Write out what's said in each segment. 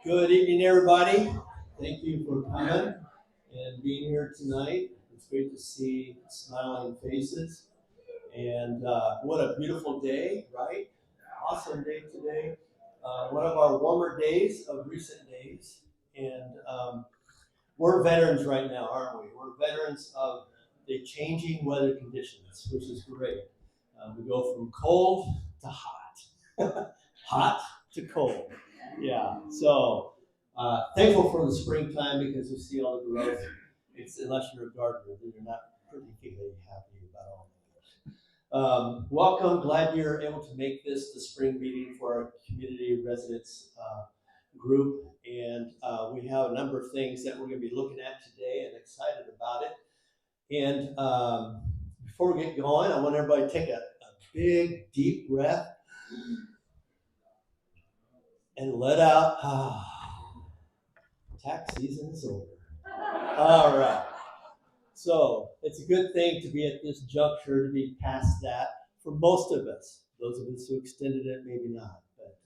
Good evening, everybody. Thank you for coming and being here tonight. It's great to see smiling faces. And what a beautiful day, right? Awesome day today. One of our warmer days of recent days. And we're veterans right now, aren't we? We're veterans of the changing weather conditions, which is great. We go from cold to hot, hot to cold. Yeah. So thankful for the springtime because you see all the growth. It's unless you're a gardener, then you're not particularly happy about all of it. Welcome. Glad you're able to make this the spring meeting for our community residents group. And we have a number of things that we're going to be looking at today and excited about it. And before we get going, I want everybody to take a big, deep breath and let out. Tax season is over. All right. So it's a good thing to be at this juncture, to be past that for most of us. Those of us who extended it, maybe not. But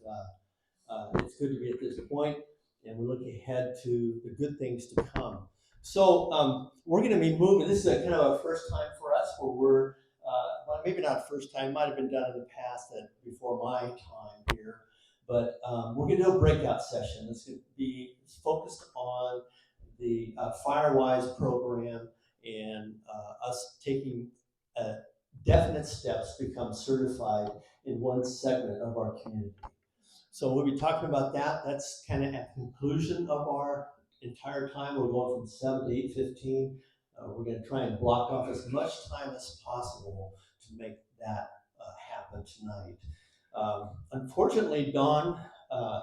it's good to be at this point, and we're looking ahead to the good things to come. So we're going to be moving. This is a kind of a first time for us, where we're well, maybe not first time. Might have been done in the past, that before my time here. But we're going to do a breakout session. It's going to be focused on the FireWise program and us taking definite steps to become certified in one segment of our community. So we'll be talking about that. That's kind of at the conclusion of our entire time. We're going from 7 to 8:15. We're going to try and block off as much time as possible to make that happen tonight. Unfortunately, Dawn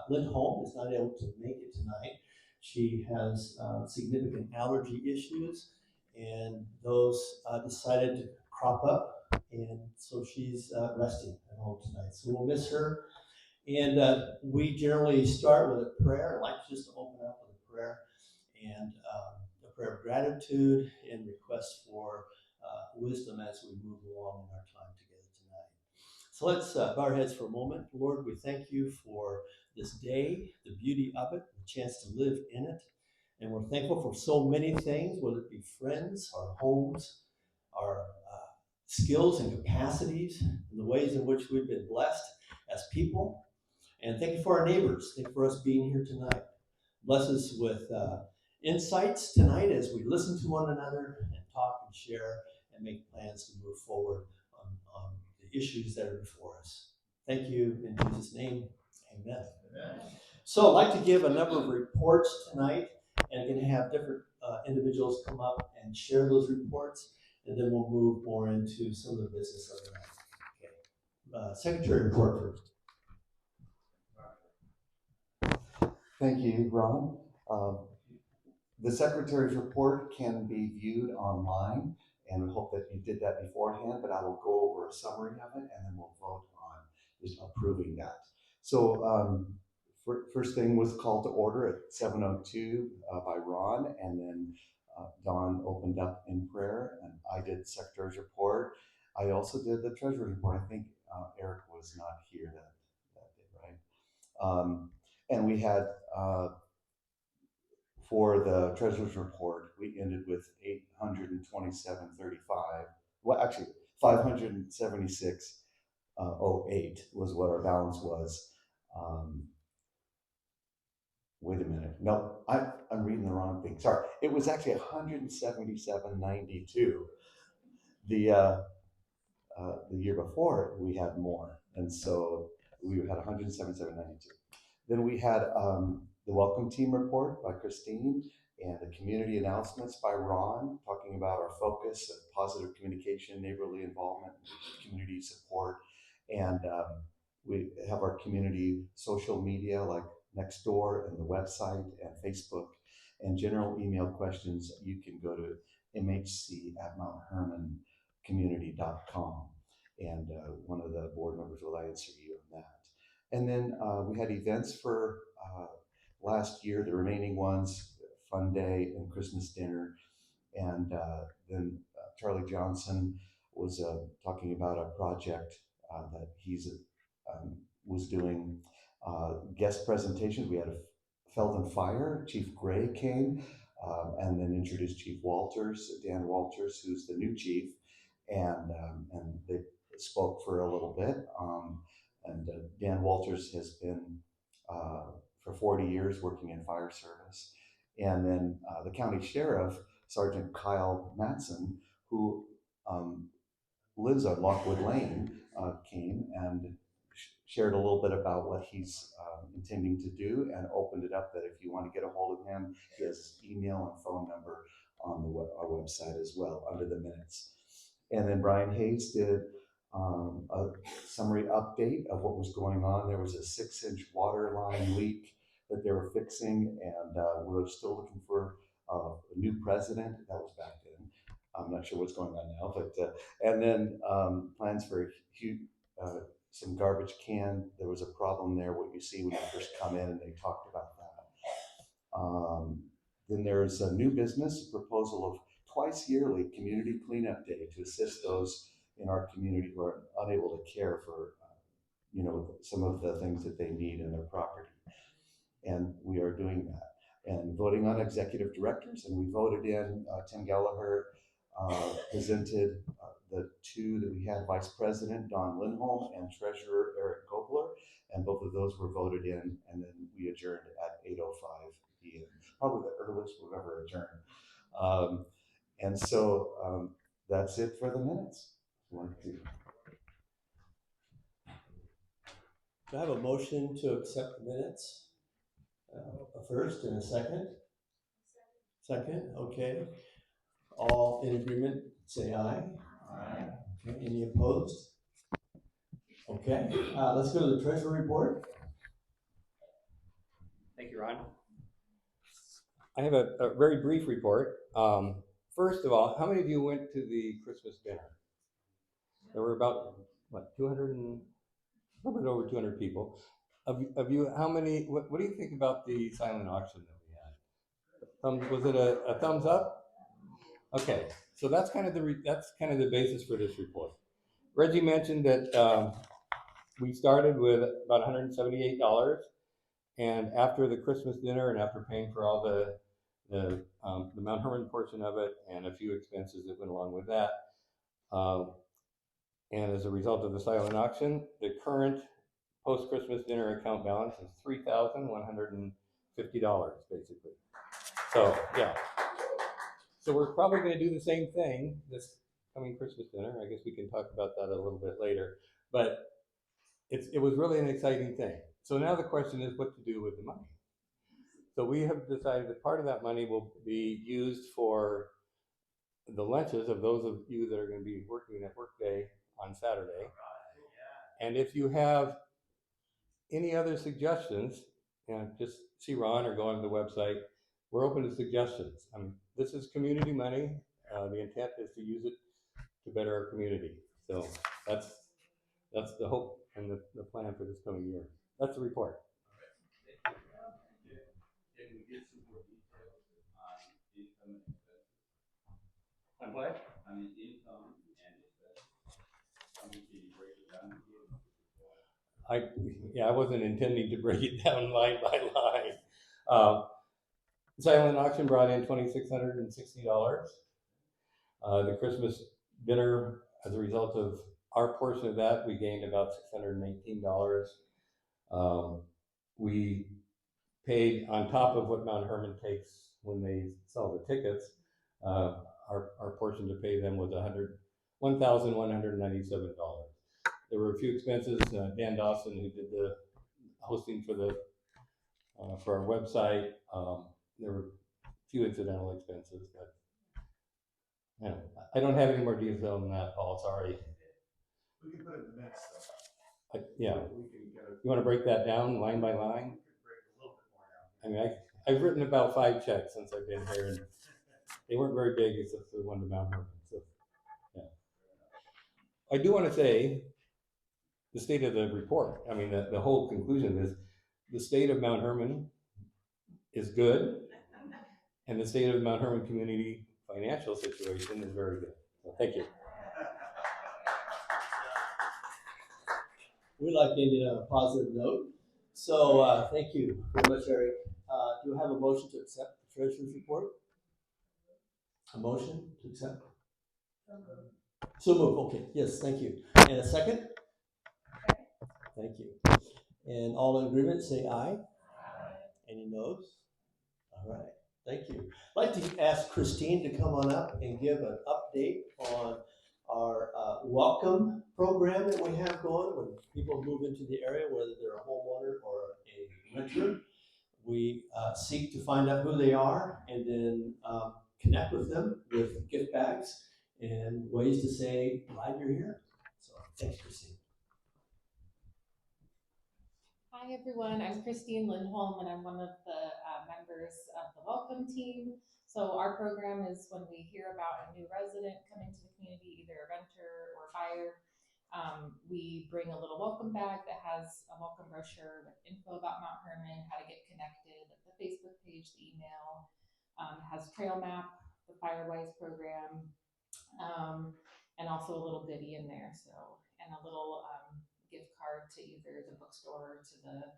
Lindholm is not able to make it tonight. She has significant allergy issues, and those decided to crop up, and so she's resting at home tonight. So we'll miss her. And we generally start with a prayer. I like just to open up with a prayer and a prayer of gratitude and request for wisdom as we move along in our time together tonight. So let's bow our heads for a moment. Lord, we thank you for this day, the beauty of it, the chance to live in it. And we're thankful for so many things, whether it be friends, our homes, our skills and capacities, and the ways in which we've been blessed as people. And thank you for our neighbors. Thank you for us being here tonight. Bless us with insights tonight as we listen to one another and talk and share and make plans to move forward on the issues that are before us. Thank you in Jesus' name. Amen. Amen. So I'd like to give a number of reports tonight, and I'm going to have different individuals come up and share those reports, and then we'll move more into some of the business of the night. Okay. Secretary report first. Thank you, Ron. The Secretary's report can be viewed online, and we hope that you did that beforehand, but I will go over a summary of it, and then we'll vote on just approving that. So first thing was called to order at 7:02 by Ron, and then Don opened up in prayer, and I did the Secretary's report. I also did the Treasurer's report. I think Eric was not here that day, right? And we had, for the Treasurer's report, we ended with 827.35. Well, actually, 576.08 was what our balance was. Wait a minute. No, I'm reading the wrong thing. Sorry. It was actually 177.92. The year before, we had more. And so we had 177.92. Then we had the welcome team report by Christine and the community announcements by Ron, talking about our focus of positive communication, neighborly involvement, community support. And we have our community social media like Nextdoor and the website and Facebook, and general email questions. You can go to mhc@mounthermoncommunity.com, and one of the board members will answer you on that. And then we had events for last year, the remaining ones, Fun Day and Christmas dinner. And then Charlie Johnson was talking about a project that he's was doing guest presentations. We had Felden Fire, Chief Gray came, and then introduced Chief Walters, Dan Walters, who's the new chief, and they spoke for a little bit. Dan Walters has been for 40 years working in fire service. And then the county sheriff, Sergeant Kyle Matson, who lives on Lockwood Lane, came and shared a little bit about what he's intending to do, and opened it up that if you want to get a hold of him, he has his email and phone number on our website as well under the minutes. And then Brian Hayes did a summary update of what was going on. There was a 6-inch water line leak that they were fixing, and we're still looking for a new president. That was back then. I'm not sure what's going on now, but and then plans for some garbage can. There was a problem there, what you see when you first come in, and they talked about that. Then there's a new business proposal of twice yearly community cleanup day to assist those in our community who are unable to care for, some of the things that they need in their property. And we are doing that. And voting on executive directors, and we voted in Tim Gallagher presented the two that we had, Vice President Don Lindholm and Treasurer Eric Gobler, and both of those were voted in, and then we adjourned at 8:05 p.m. Probably the earliest we've ever adjourned. And so that's it for the minutes. Do I have a motion to accept the minutes? A first and a second? Second, okay. All in agreement, say aye. Aye. Okay. Any opposed? Okay, let's go to the treasury report. Thank you, Ron. I have a very brief report. First of all, how many of you went to the Christmas dinner? There were about, 200 and, a little bit over 200 people. Of you, how many, what do you think about the silent auction that we had? Was it a thumbs up? Okay, so that's kind of the basis for this report. Reggie mentioned that we started with about $178, and after the Christmas dinner and after paying for all the Mount Hermon portion of it and a few expenses that went along with that, and as a result of the silent auction, the current post-Christmas dinner account balance is $3,150, basically. So yeah. So we're probably going to do the same thing this coming Christmas dinner. I guess we can talk about that a little bit later. But it was really an exciting thing. So now the question is what to do with the money. So we have decided that part of that money will be used for the lunches of those of you that are going to be working at Workday on Saturday. And if you have any other suggestions, just see Ron or go on the website. We're open to suggestions. This is community money. The intent is to use it to better our community. So that's the hope and the plan for this coming year. That's the report. Can we get some more details on income and expenses? On what? On the income and expenses. Can you break it down again? I wasn't intending to break it down line by line. Silent auction brought in $2,660. The Christmas dinner, as a result of our portion of that, we gained about $618. We paid on top of what Mount Hermon takes when they sell the tickets. Our portion to pay them was $1,197. There were a few expenses. Dan Dawson, who did the hosting for our website, there were a few incidental expenses, but I don't have any more detail than that, Paul. Sorry. We can put it in the minutes, though. Yeah. We can get it. You want to break that down line by line? We can break a little bit more down. I've written about 5 checks since I've been here, and they weren't very big except for the one to Mount Hermon. So, yeah. I do want to say the state of the report. The whole conclusion is the state of Mount Hermon is good, and the state of the Mount Hermon community financial situation is very good. So thank you. We like to end on a positive note. So, thank you very much, Eric. Do I have a motion to accept the treasurer's report? A motion to accept? So move, okay, yes, thank you. And a second? Thank you. And all in agreement, say aye. Any noes? All right, thank you. I'd like to ask Christine to come on up and give an update on our welcome program that we have going when people move into the area, whether they're a homeowner or a renter. We seek to find out who they are and then connect with them with gift bags and ways to say, glad you're here. So thanks, Christine. Hi everyone, I'm Christine Lindholm and I'm one of the members of the welcome team. So our program is when we hear about a new resident coming to the community, either a renter or buyer, we bring a little welcome bag that has a welcome brochure with info about Mount Hermon, how to get connected, the Facebook page, the email, has trail map, the FireWise program, and also a little goodie in there. So, and a little gift card to either the bookstore or to the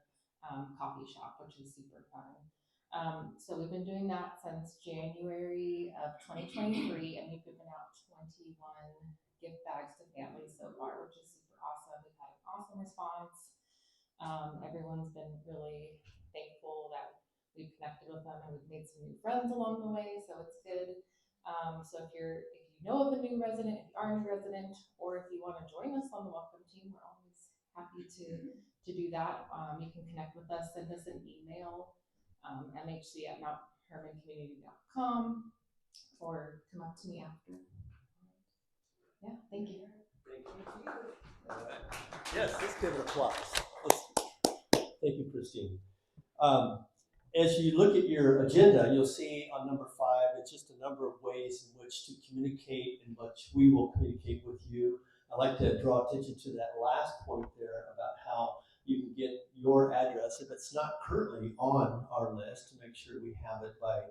coffee shop, which is super fun. So we've been doing that since January of 2023, and we've given out 21 gift bags to families so far, which is super awesome. We've had an awesome response. Everyone's been really thankful that we've connected with them and we've made some new friends along the way, so it's good. So if you know of a new resident, if you are a new resident, or if you want to join us on the welcome team, we're always happy to do that. You can connect with us, send us an email, mhc@mounthermoncommunity.com, or come up to me after. Yeah, thank you. All right. Yes, let's give an applause. Thank you, Christine. As you look at your agenda, you'll see on number 5, it's just a number of ways in which to communicate and which we will communicate with you. I'd like to draw attention to that last point there about how you can get your address, if it's not currently on our list, to make sure we have it by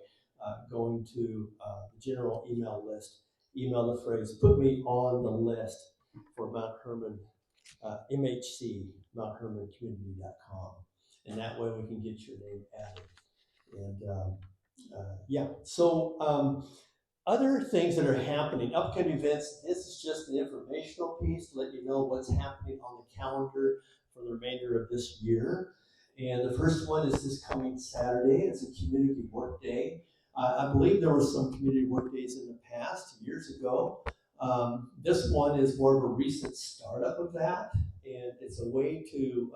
going to the general email list. Email the phrase, put me on the list for Mount Hermon, MHC, MountHermonCommunity.com. And that way we can get your name added. And yeah, so other things that are happening, upcoming events, this is just an informational piece to let you know what's happening on the calendar for the remainder of this year. And the first one is this coming Saturday. It's a community work day. I believe there were some community work days in the past, years ago. This one is more of a recent startup of that, and it's a way to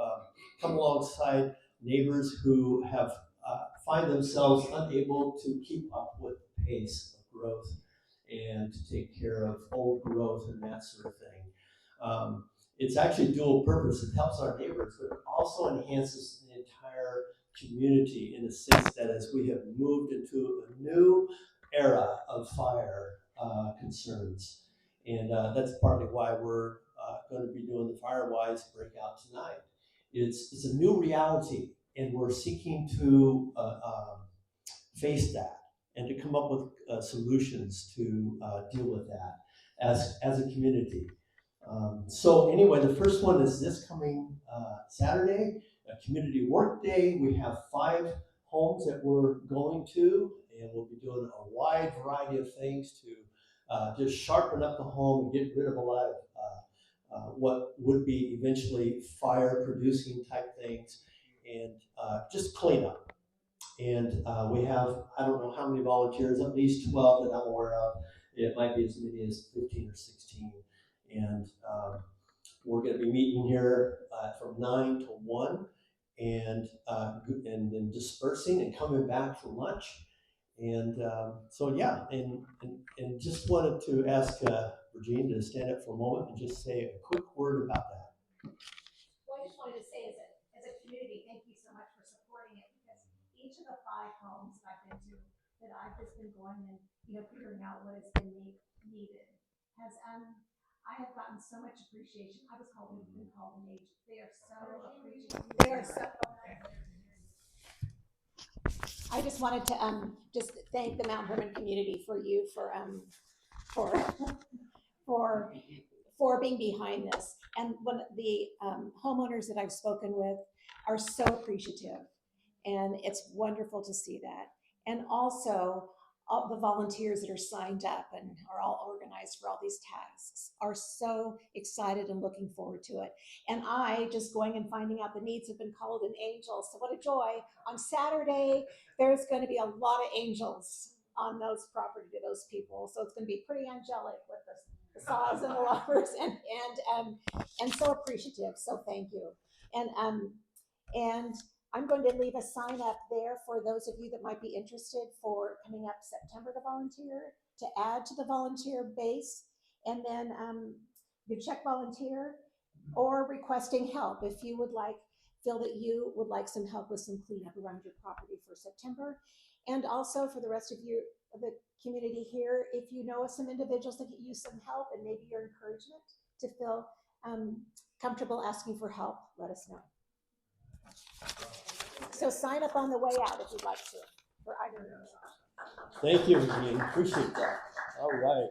come alongside neighbors who have find themselves unable to keep up with the pace of growth and to take care of old growth and that sort of thing. It's actually dual purpose. It helps our neighbors, but it also enhances the entire community in the sense that as we have moved into a new era of fire concerns. And that's partly why we're going to be doing the FireWise breakout tonight. It's a new reality, and we're seeking to face that and to come up with solutions to deal with that as a community. So anyway, the first one is this coming Saturday, a community work day. We have 5 homes that we're going to, and we'll be doing a wide variety of things to just sharpen up the home and get rid of a lot of what would be eventually fire producing type things, and just clean up. And we have, I don't know how many volunteers, at least 12 that I'm aware of. It might be as many as 15 or 16. And we're going to be meeting here from 9 to 1 and then dispersing and coming back for lunch. And so, yeah, and just wanted to ask Virginia to stand up for a moment and just say a quick word about that. Well, I just wanted to say as a community, thank you so much for supporting it, because each of the 5 homes that I've been to, that I've just been going and, figuring out what has been needed, has, I have gotten so much appreciation. I was been called an agent. They are so appreciative. They are so. I just wanted to just thank the Mount Hermon community for you for being behind this. And one of the homeowners that I've spoken with are so appreciative. And it's wonderful to see that. And also, all the volunteers that are signed up and are all organized for all these tasks are so excited and looking forward to it. And I just going and finding out the needs have been called in angels. So what a joy. On Saturday, there's going to be a lot of angels on those property to those people. So it's going to be pretty angelic with the saws and the loppers and so appreciative. So thank you. And I'm going to leave a sign up there for those of you that might be interested for coming up September to volunteer, to add to the volunteer base. And then you check volunteer or requesting help if you would like, feel that you would like some help with some cleanup around your property for September. And also for the rest of you, the community here, if you know of some individuals that could use some help and maybe your encouragement to feel comfortable asking for help, let us know. So sign up on the way out if you'd like to, for either of those. Thank you, Regine. Appreciate that. All right.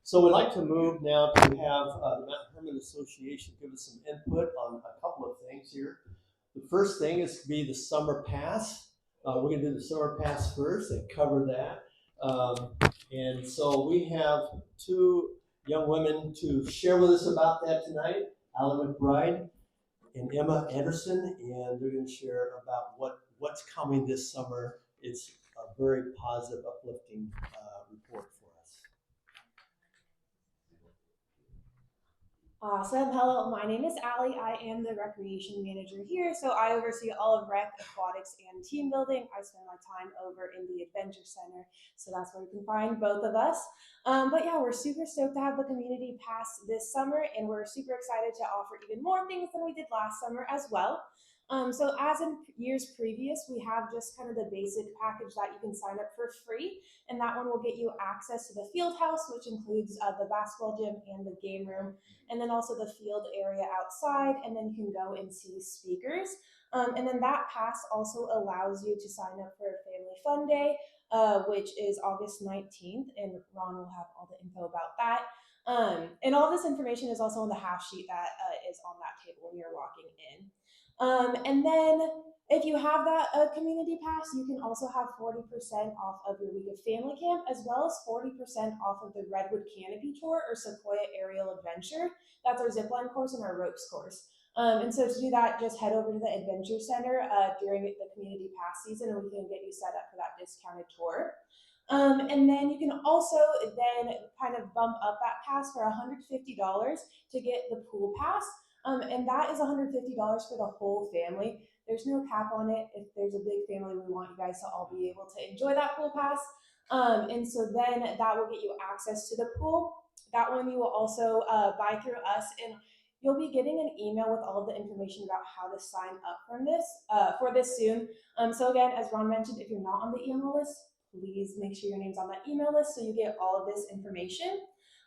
So we'd like to move now to have the Mount Hermon Association give us some input on a couple of things here. The first thing is to be the summer pass. We're going to do the summer pass first and cover that. And so we have two young women to share with us about that tonight, Alan McBride and Emma Anderson, and they're going to share about what's coming this summer. It's a very positive, uplifting report for us. Awesome. Hello, my name is Allie. I am the recreation manager here. So I oversee all of rec, aquatics, and team building. I spend my time over in the adventure center. So that's where you can find both of us. But yeah, we're super stoked to have the community pass this summer, and we're super excited to offer even more things than we did last summer as well. So as in years previous, we have just kind of the basic package that you can sign up for free. And that one will get you access to the field house, which includes the basketball gym and the game room, and then also the field area outside, and then you can go and see speakers. And then that pass also allows you to sign up for a Family Fun Day, which is August 19th, and Ron will have all the info about that. And all this information is also on the half sheet that is on that table when you're walking in. And then if you have that community pass, you can also have 40% off of your week of family camp, as well as 40% off of the Redwood Canopy Tour or Sequoia Aerial Adventure. That's our zipline course and our ropes course. And so to do that, just head over to the Adventure Center during the community pass season, and we can get you set up for that discounted tour. And then you can also then kind of bump up that pass for $150 to get the pool pass. And that is $150 for the whole family. There's no cap on it. If there's a big family, we want you guys to all be able to enjoy that pool pass. And so then that will get you access to the pool. That one you will also buy through us, and you'll be getting an email with all of the information about how to sign up for this soon. So again, as Ron mentioned, if you're not on the email list, please make sure your name's on that email list so you get all of this information.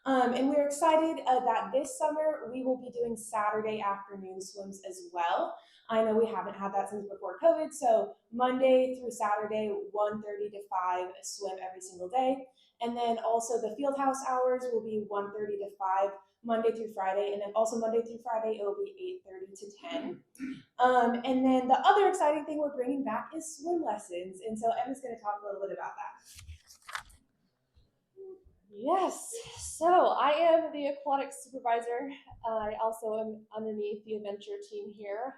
And we're excited that this summer we will be doing Saturday afternoon swims as well. I know we haven't had that since before COVID, so Monday through Saturday, 1:30 to 5, swim every single day. And then also the field house hours will be 1:30 to 5, Monday through Friday, and then also Monday through Friday, it will be 8:30 to 10. And then the other exciting thing we're bringing back is swim lessons. And so Emma's going to talk a little bit about that. Yes, so I am the aquatics supervisor. I also am underneath the adventure team here,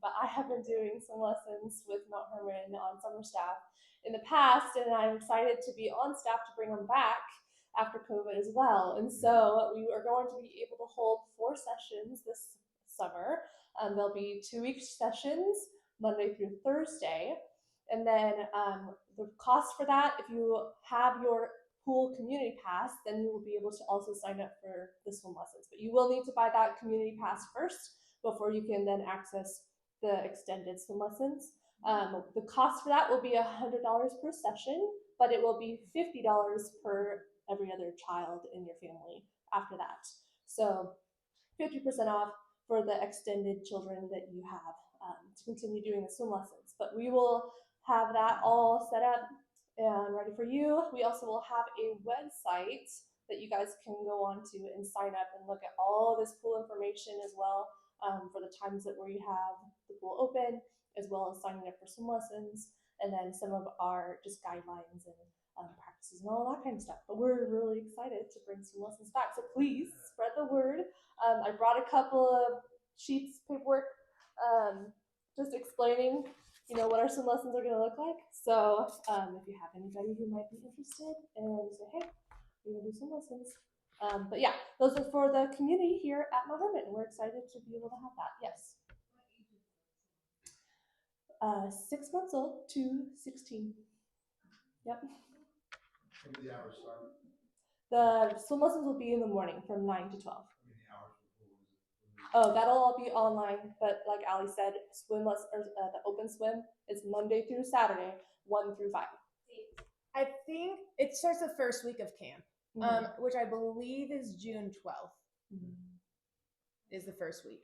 but I have been doing some lessons with Mount Hermon on summer staff in the past, and I'm excited to be on staff to bring them back after COVID as well. And so we are going to be able to hold 4 sessions this summer. There'll be 2-week sessions, Monday through Thursday. And then the cost for that, if you have your pool community pass, then you will be able to also sign up for the swim lessons. But you will need to buy that community pass first before you can then access the extended swim lessons. The cost for that will be $100 per session, but it will be $50 per every other child in your family after that. So 50% off for the extended children that you have to continue doing the swim lessons. But we will have that all set up and ready for you. We also will have a website that you guys can go on to and sign up and look at all this cool information as well. for the times that we have the pool open, as well as signing up for some lessons, and then some of our just guidelines and practices and all that kind of stuff. But we're really excited to bring some lessons back. So please spread the word. I brought a couple of sheets, paperwork, just explaining, what our swim lessons are going to look like. So if you have anybody who might be interested, and say, hey, we're going to do some lessons. But yeah, those are for the community here at Mount Hermon, and we're excited to be able to have that. Yes. 6 months old to 16. Yep. What do the hours start? The swim lessons will be in the morning from 9 to 12. How many hours for pool is it? Oh, that'll all be online, but like Ali said, the open swim is Monday through Saturday, 1 through 5. I think it starts the first week of camp, which I believe is June 12th. Is the first week.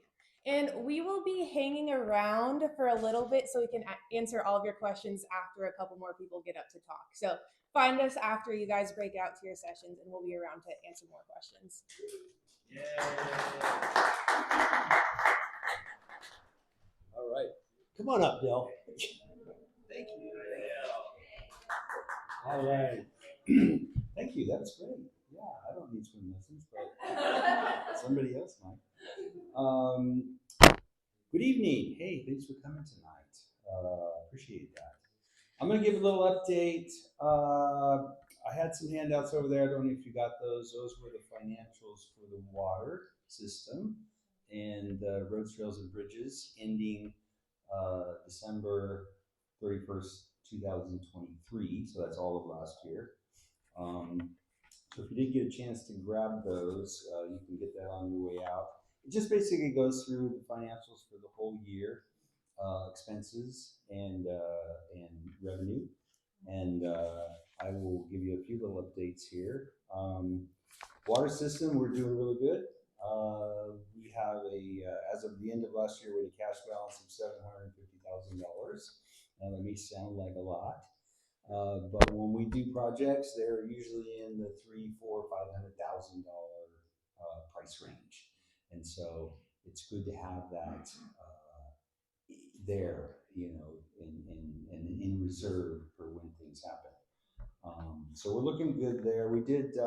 And we will be hanging around for a little bit so we can answer all of your questions after a couple more people get up to talk. So find us after you guys break out to your sessions, and we'll be around to answer more questions. All right. Come on up, Dale. Thank you. All right. Thank you. That's great. Yeah, I don't need swim lessons, but somebody else might. Good evening. Hey, thanks for coming tonight. Appreciate that. I'm going to give a little update. I had some handouts over there. I don't know if you got those. Those were the financials for the water system and roads, trails, and bridges ending December 31st, 2023. So that's all of last year. So if you didn't get a chance to grab those, you can get that on your way out. It just basically goes through the financials for the whole year, expenses and revenue. And I will give you a few little updates here. Water system, we're doing really good. We have as of the end of last year, we had a cash balance of $750,000. Now that may sound like a lot. But when we do projects, they're usually in the $300,000, $400,000, $500,000 price range, and so it's good to have that there, in reserve for when things happen. So we're looking good there. We did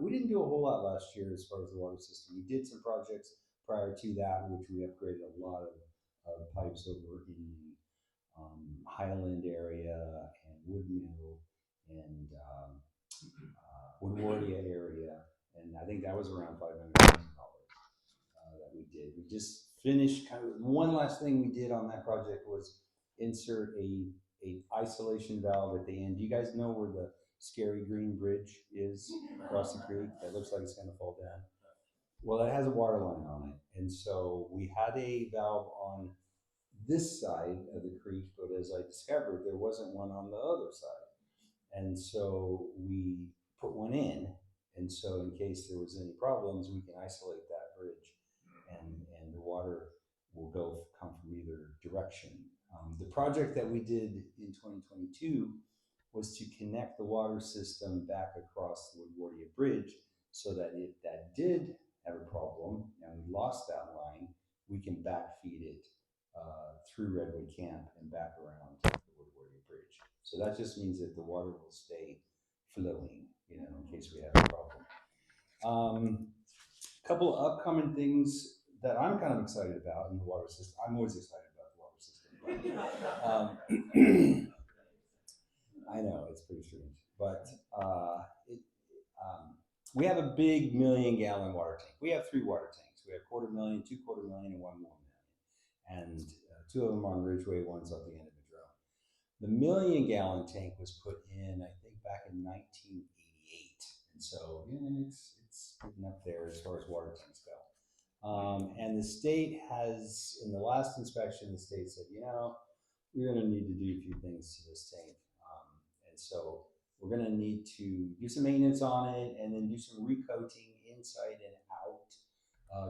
we didn't do a whole lot last year as far as the water system. We did some projects prior to that, which we upgraded a lot of pipes over in the Highland area and Woodmill and Woodwardia area, and I think that was around $500,000 that we did. We just finished one last thing we did on that project was insert a isolation valve at the end. Do you guys know where the Scary Green Bridge is across the creek that looks like it's going to fall down? Well, it has a water line on it, and so we had a valve on this side of the creek, but as I discovered, there wasn't one on the other side. And so we put one in. And so in case there was any problems, we can isolate that bridge and the water will come from either direction. The project that we did in 2022 was to connect the water system back across the Woodwardia Bridge so that if that did have a problem and we lost that line, we can backfeed it through Redwood Camp and back around the Woodwardia Bridge. So that just means that the water will stay flowing, in case we have a problem. A couple of upcoming things that I'm kind of excited about in the water system. I'm always excited about the water system. I know, it's pretty strange, but we have a big 1 million gallon water tank. We have 3 water tanks. We have 250,000, 250,000, and 1 more million. And 2 of them are on Ridgeway, one's up the end of Madrone. The 1 million gallon tank was put in, I think, back in 1988. And so it's getting up there as far as water tanks go. And the state has, in the last inspection, the state said, we're going to need to do a few things to this tank. And so we're going to need to do some maintenance on it and then do some recoating inside and out.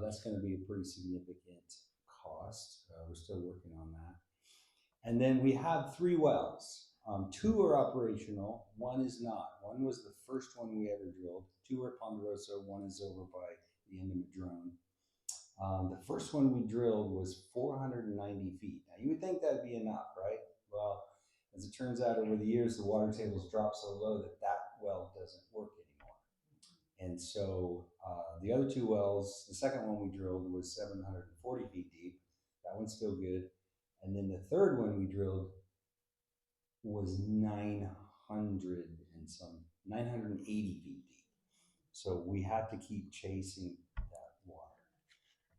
That's going to be a pretty significant cost. We're still working on that. And then we have 3 wells. 2 are operational, 1 is not. One was the first one we ever drilled. 2 are at Ponderosa, 1 is over by the end of Madrone. The first one we drilled was 490 feet. Now you would think that'd be enough, right? Well, as it turns out, over the years, the water tables dropped so low that that well doesn't work anymore. And so the other two wells, the second one we drilled was 740 feet deep. That one's still good. And then the third one we drilled was 980 feet deep. So we had to keep chasing that water.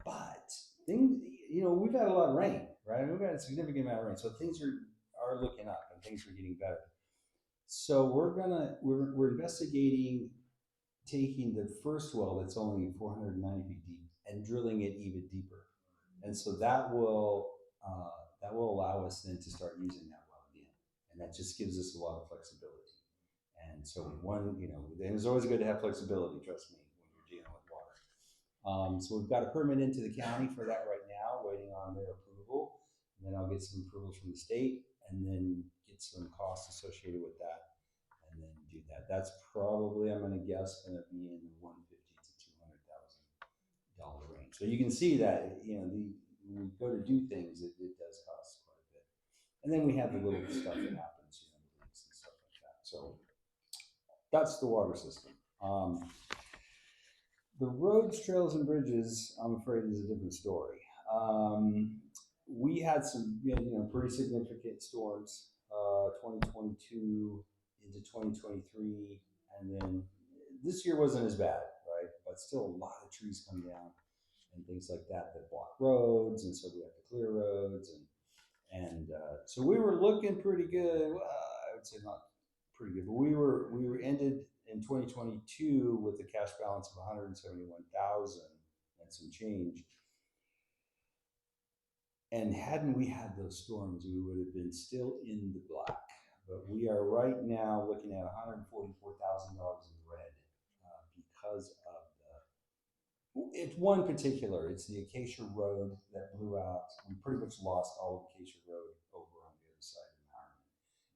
But things, we've had a lot of rain, right? We've had a significant amount of rain. So things are looking up and things are getting better. So we're investigating taking the first well that's only 490 feet deep and drilling it even deeper. And so that will allow us then to start using that well again. And that just gives us a lot of flexibility. And so it's always good to have flexibility, trust me, when you're dealing with water. So we've got a permit into the county for that right now, waiting on their approval. And then I'll get some approvals from the state and then get some costs associated with that and then do that. That's probably, I'm gonna guess, gonna be in the $150,000 to $200,000 range. So you can see that, when we go to do things, it does cost quite a bit. And then we have the little stuff that happens, the leaks and stuff like that. So that's the water system. The roads, trails, and bridges, I'm afraid, is a different story. We had some, pretty significant storms, 2022 into 2023, and then this year wasn't as bad, right? But still a lot of trees come down and things like that block roads, and so we have to clear roads, and so we were looking pretty good. Well, I would say not pretty good, but we were ended in 2022 with a cash balance of 171,000 and some change. And hadn't we had those storms, we would have been still in the black. But we are right now looking at $144,000 in red because of it's one particular. It's the Acacia Road that blew out. We pretty much lost all of Acacia Road over on the other side of Hermon.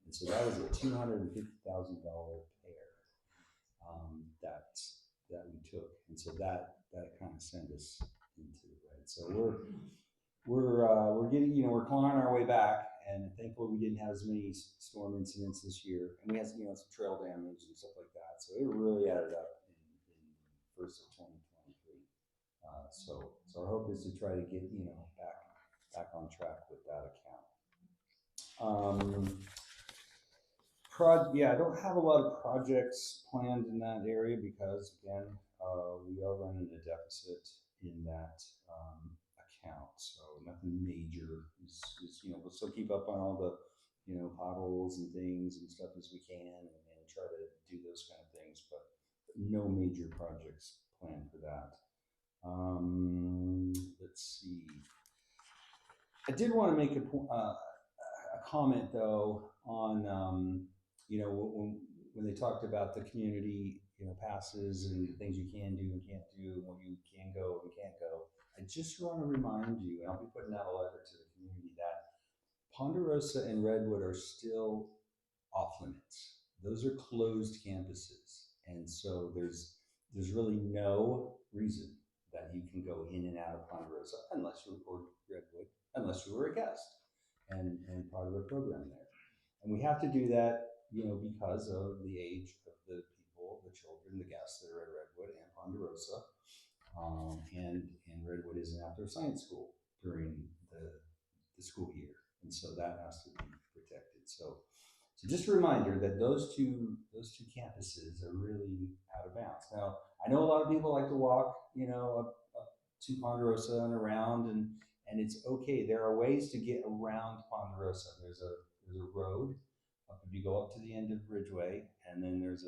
And so that was a $250,000 repair that we took. And so that kind of sent us into the red. So we're getting, we're clawing our way back, and thankfully we didn't have as many storm incidents this year, and we had some trail damage and stuff like that. So it really added up in first of 2023. So our hope is to try to get back on track with that account. I don't have a lot of projects planned in that area because again, we are running a deficit in that account. So nothing major. We'll still keep up on all the potholes and things and stuff as we can, and try to do those kind of things. But no major projects planned for that. Let's see. I did want to make a comment though on when they talked about the community passes and the things you can do and can't do, and where you can go and can't go. I just want to remind you, and I'll be putting out a letter to the community, that Ponderosa and Redwood are still off limits. Those are closed campuses, and so there's really no reason that you can go in and out of Ponderosa or Redwood unless you were a guest and part of a program there. And we have to do that, because of the age of the people, the children, the guests that are at Redwood and Ponderosa. And Redwood is an outdoor science school during the school year, and so that has to be protected. So just a reminder that those two campuses are really out of bounds. Now, I know a lot of people like to walk, up to Ponderosa and around, and it's okay. There are ways to get around Ponderosa. There's a road up if you go up to the end of Ridgeway, and then there's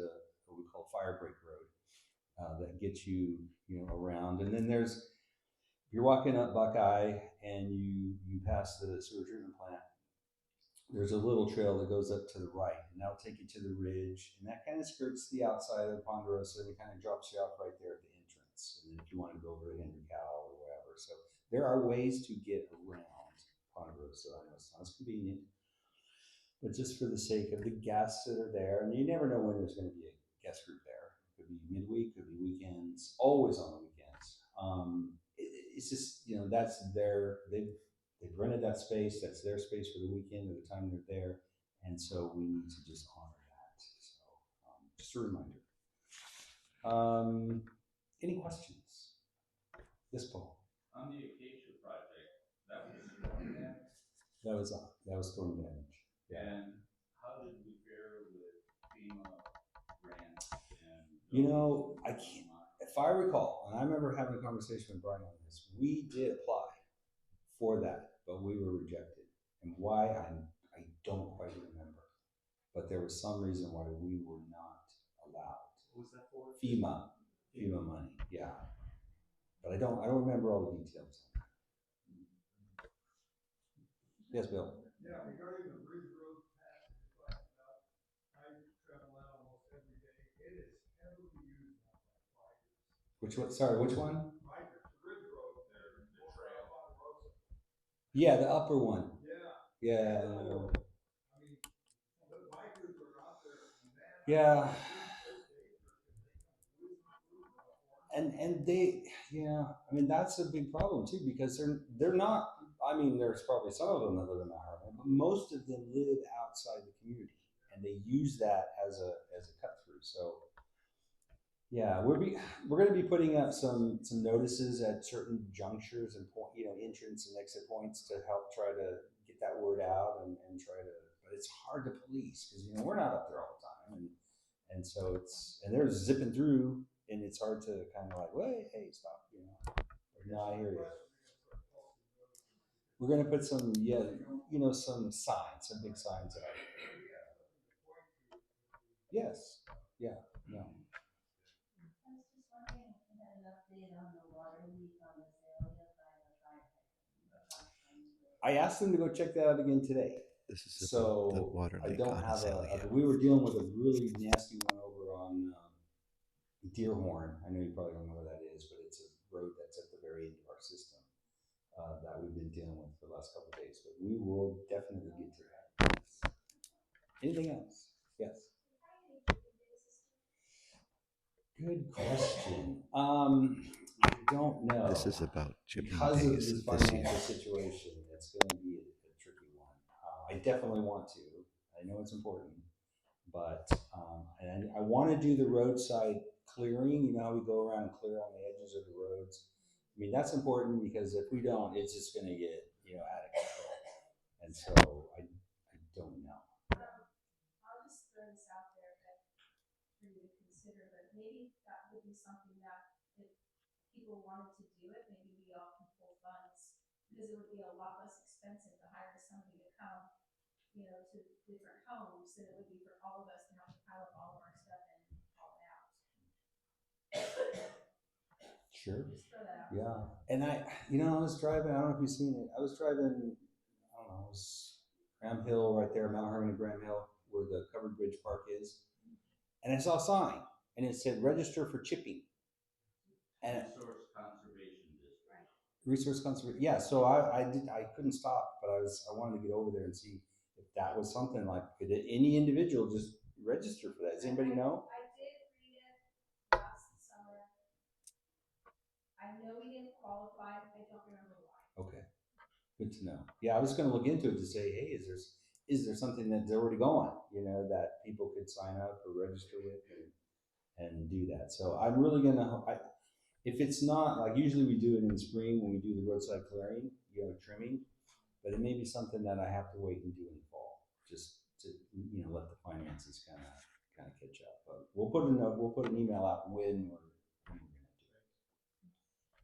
what we call Fire Break Road that gets you around. And then if you're walking up Buckeye and you pass the sewer treatment plant, there's a little trail that goes up to the right, and that'll take you to the ridge, and that kind of skirts the outside of Ponderosa, and it kind of drops you off right there at the entrance. And then if you want to go over to Henry Cow or whatever, so there are ways to get around Ponderosa. I know it's not as convenient, but just for the sake of the guests that are there, and you never know when there's going to be a guest group there. It could be midweek, could be weekends, always on the weekends. it's just, they've rented that space, that's their space for the weekend or the time they're there. And so we need to just honor that. So just a reminder. Any questions? Yes, Paul. On the Acacia project, that was storm damage, That was storm damage. Yeah. and how did we fare with FEMA grants and? I can't, if I recall, and I remember having a conversation with Brian on this, we did apply for that, but we were rejected. And why, I don't quite remember. But there was some reason why we were not allowed. What was that for? FEMA money, yeah. But I don't remember all the details. Yes, Bill. Yeah, regarding the Ridge Road path that you're talking about, I travel that almost every day. It is heavily used now by bikers. Which one? Sorry, which one? Bikers, the Ridge Road there, the trail on the road. Yeah, the upper one. Yeah. Yeah. I mean, the bikers are out there, man. Yeah. And they, I mean, that's a big problem too, because they're not, I mean, there's probably some of them that live in Mount Hermon, but most of them live outside the community, and they use that as a cut through. So yeah, we're going to be putting up some notices at certain junctures and entrance and exit points to help try to get that word out and try to, but it's hard to police because we're not up there all the time, and so they're zipping through, and it's hard to kind of like, wait, hey, stop, No, I hear you. We're going to put some, some signs, some big signs out. Yes. Yeah. No. I was just wondering if you had an update on the water leak on the Azalea by the fire hydrant. I asked them to go check that out again today. This is So the water I leak don't on have Azalea. we were dealing with a really nasty one over on Deerhorn. I know you probably don't know where that is, but it's a road that's at the very end of our system that we've been dealing with for the last couple of days. But we will definitely get to that. Anything else? Yes. Good question. I don't know. This is about chipping because of days this this year. financial situation. It's going to be a tricky one. I definitely want to. I know it's important, but and I want to do the roadside clearing. You know how we go around and clear on the edges of the roads. I mean, that's important because if we don't, it's just going to get out of control. And so I don't know. I'll just throw this out there for you to consider, but maybe that would be something that if people wanted to do it, maybe we all can pull funds, because it would be a lot less expensive to hire somebody to come, to different homes than it would be for all of us to have to pile up all of our stuff and haul it out. Sure. Just throw that out. Yeah. And I was driving, I don't know if you've seen it. I was driving, I don't know, it was Graham Hill right there, Mount Hermon and Graham Hill, where the covered bridge park is. And I saw a sign and it said register for chipping. And Resource Conservation District. Resource conservation. Yeah. So I couldn't stop, but I wanted to get over there and see if that was something like, could any individual just register for that? Does anybody know? I did read it last summer. I know we didn't qualify. I don't remember why. Okay. Good to know. Yeah, I was going to look into it to say, hey, is there something that's already going, that people could sign up or register with and do that. So I'm really going to, if it's not, like usually we do it in the spring when we do the roadside clearing, trimming, but it may be something that I have to wait and do in the fall, just to, let the finances kind of catch up. But we'll put an email out when we're going to do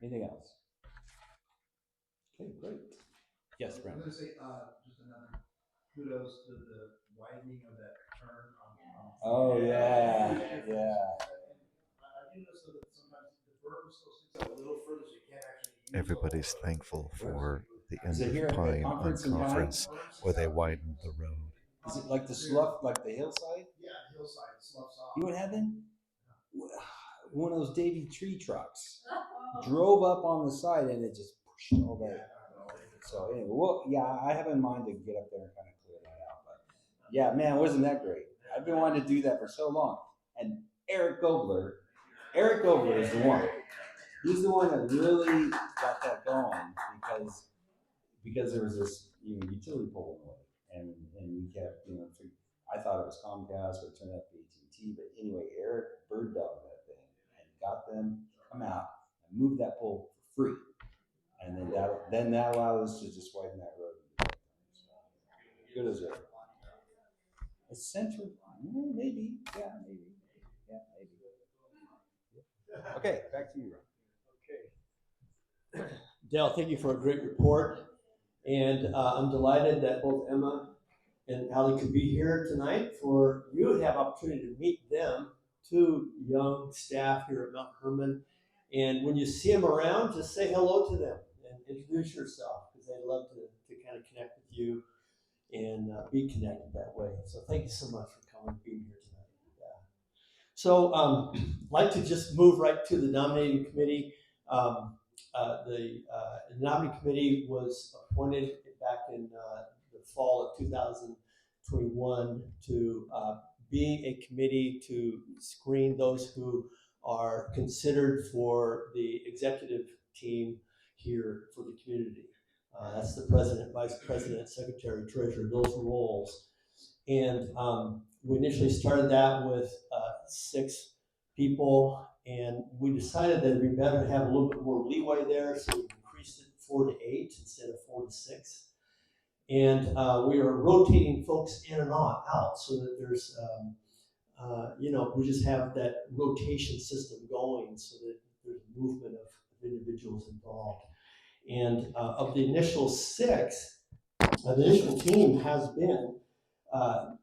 it. Anything else? Okay, great. Yes, I'm Brandon. gonna say, just another kudos to the widening of that turn on. Oh yeah. I do notice that sometimes the berm still sticks out a little further, so you can't actually use. Everybody's thankful for the Is end it here of at Pine on Conference in Pine? Conference where they widened the road. Is it like the slough, like the hillside? Yeah, the hillside sloughs off. You know what happened? One of those Davy tree trucks drove up on the side and it just pushed all that. So anyway, I have in mind to get up there and kind of clear that out. But yeah, man, wasn't that great? I've been wanting to do that for so long. And Eric Gobler is the one. he's the one that really got that going because there was this utility pole in the way, and we kept I thought it was Comcast, but it turned out to be AT&T. But anyway, Eric bird dogged that thing and got them to come out and move that pole for free, and then that allowed us to just widen that road. Good as Eric. A central, maybe, yeah, maybe. Okay, back to you, Ron. Okay. Dale, thank you for a great report. And I'm delighted that both Emma and Allie could be here tonight for you to have opportunity to meet them, two young staff here at Mount Hermon. And when you see them around, just say hello to them and introduce yourself, because they'd love to kind of connect with you and be connected that way. So thank you so much for coming and being here tonight. Yeah. So I'd like to just move right to the nominating committee. The nominating committee was appointed back in the fall of 2021 to be a committee to screen those who are considered for the executive team here for the community. That's the president, vice president, secretary, treasurer, those roles. And we initially started that with 6 people, and we decided that it'd be better to have a little bit more leeway there, so we increased it 4 to 8 instead of 4 to 6. And we are rotating folks in and out so that there's, we just have that rotation system going so that there's movement of individuals involved. And of the initial 6, the initial team has been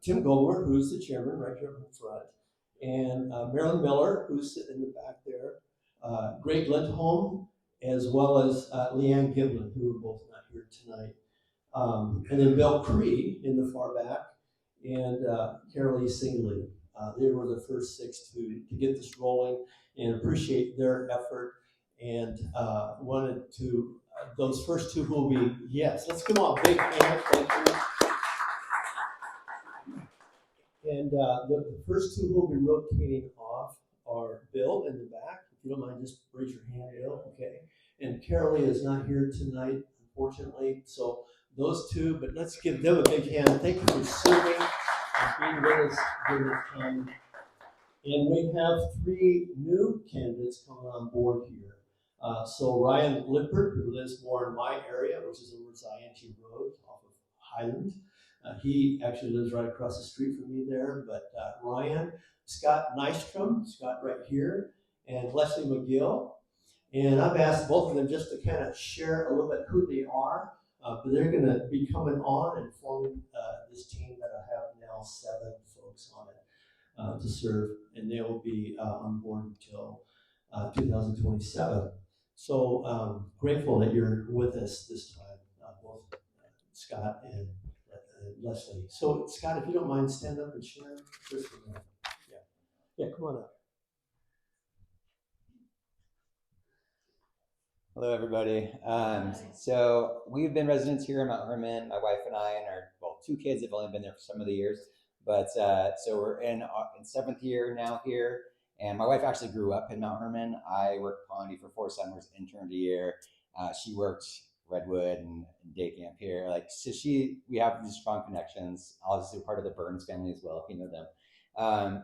Tim Goldberg, who's the chairman right here in front, and Marilyn Miller, who's sitting in the back there, Greg Lindholm, as well as Leanne Giblin, who are both not here tonight. And then Bill Cree in the far back, and Carolee Singley. They were the first 6 to get this rolling, and appreciate their effort, and wanted to, those first 2 who will be, yes, let's come on, big hand, thank you. And the first 2 who will be rotating off are Bill in the back. If you don't mind, just raise your hand, Bill, okay. And Carolee is not here tonight, unfortunately, so those 2, but let's give them a big hand. Thank you for serving and being with us during this time. And we have 3 new candidates coming on board here. So Ryan Lippert, who lives more in my area, which is over Zion Road off of Highland. He actually lives right across the street from me there, but Ryan, Scott Nystrom, Scott right here, and Leslie McGill. And I've asked both of them just to kind of share a little bit who they are, but they're going to be coming on and forming this team that I have now 7 folks on it to serve, and they will be on board until 2027. So grateful that you're with us this time, both Scott and Leslie. So Scott, if you don't mind, stand up and share just for a minute. Yeah, come on up. Hello, everybody. So we've been residents here in Mount Hermon, my wife and I, and our 2 kids have only been there for some of the years. But so we're in 7th year now here, and my wife actually grew up in Mount Hermon. I worked Pondy for 4 summers, interned a year. She worked Redwood and day camp here. So we have these strong connections. Also part of the Burns family as well, if you know them.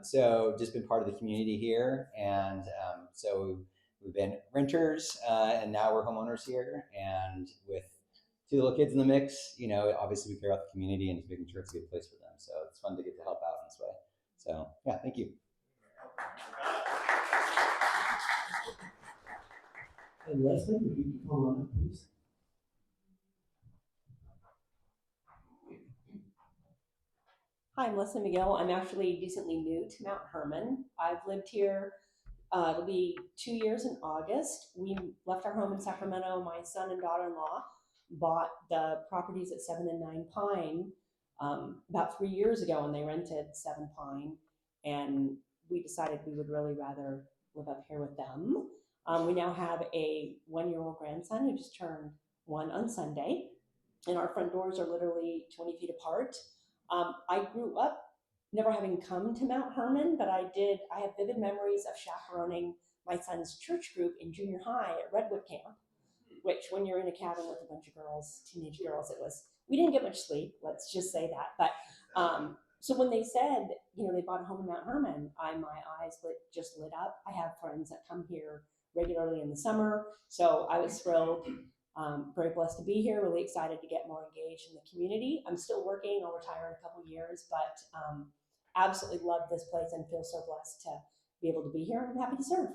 So just been part of the community here, and so we've been renters, and now we're homeowners here. And with 2 little kids in the mix, obviously we care about the community and just making sure it's a good place for them. So it's fun to get to help out in this way. So yeah, thank you. And Leslie, if you can come on up, please. Hi, I'm Leslie McGill. I'm actually decently new to Mount Hermon. I've lived here, it'll be 2 years in August. We left our home in Sacramento. My son and daughter-in-law bought the properties at 7 and 9 Pine about 3 years ago, and they rented 7 Pine. And we decided we would really rather live up here with them. We now have a 1-year-old grandson who just turned 1 on Sunday, and our front doors are literally 20 feet apart. I grew up never having come to Mount Hermon, but I have vivid memories of chaperoning my son's church group in junior high at Redwood Camp, which when you're in a cabin with a bunch of girls, teenage girls, we didn't get much sleep, let's just say that. But so when they said, they bought a home in Mount Hermon, my eyes just lit up. I have friends that come here regularly in the summer, so I was thrilled. Very blessed to be here, really excited to get more engaged in the community. I'm still working, I'll retire in a couple years, but absolutely love this place and feel so blessed to be able to be here, and I'm happy to serve.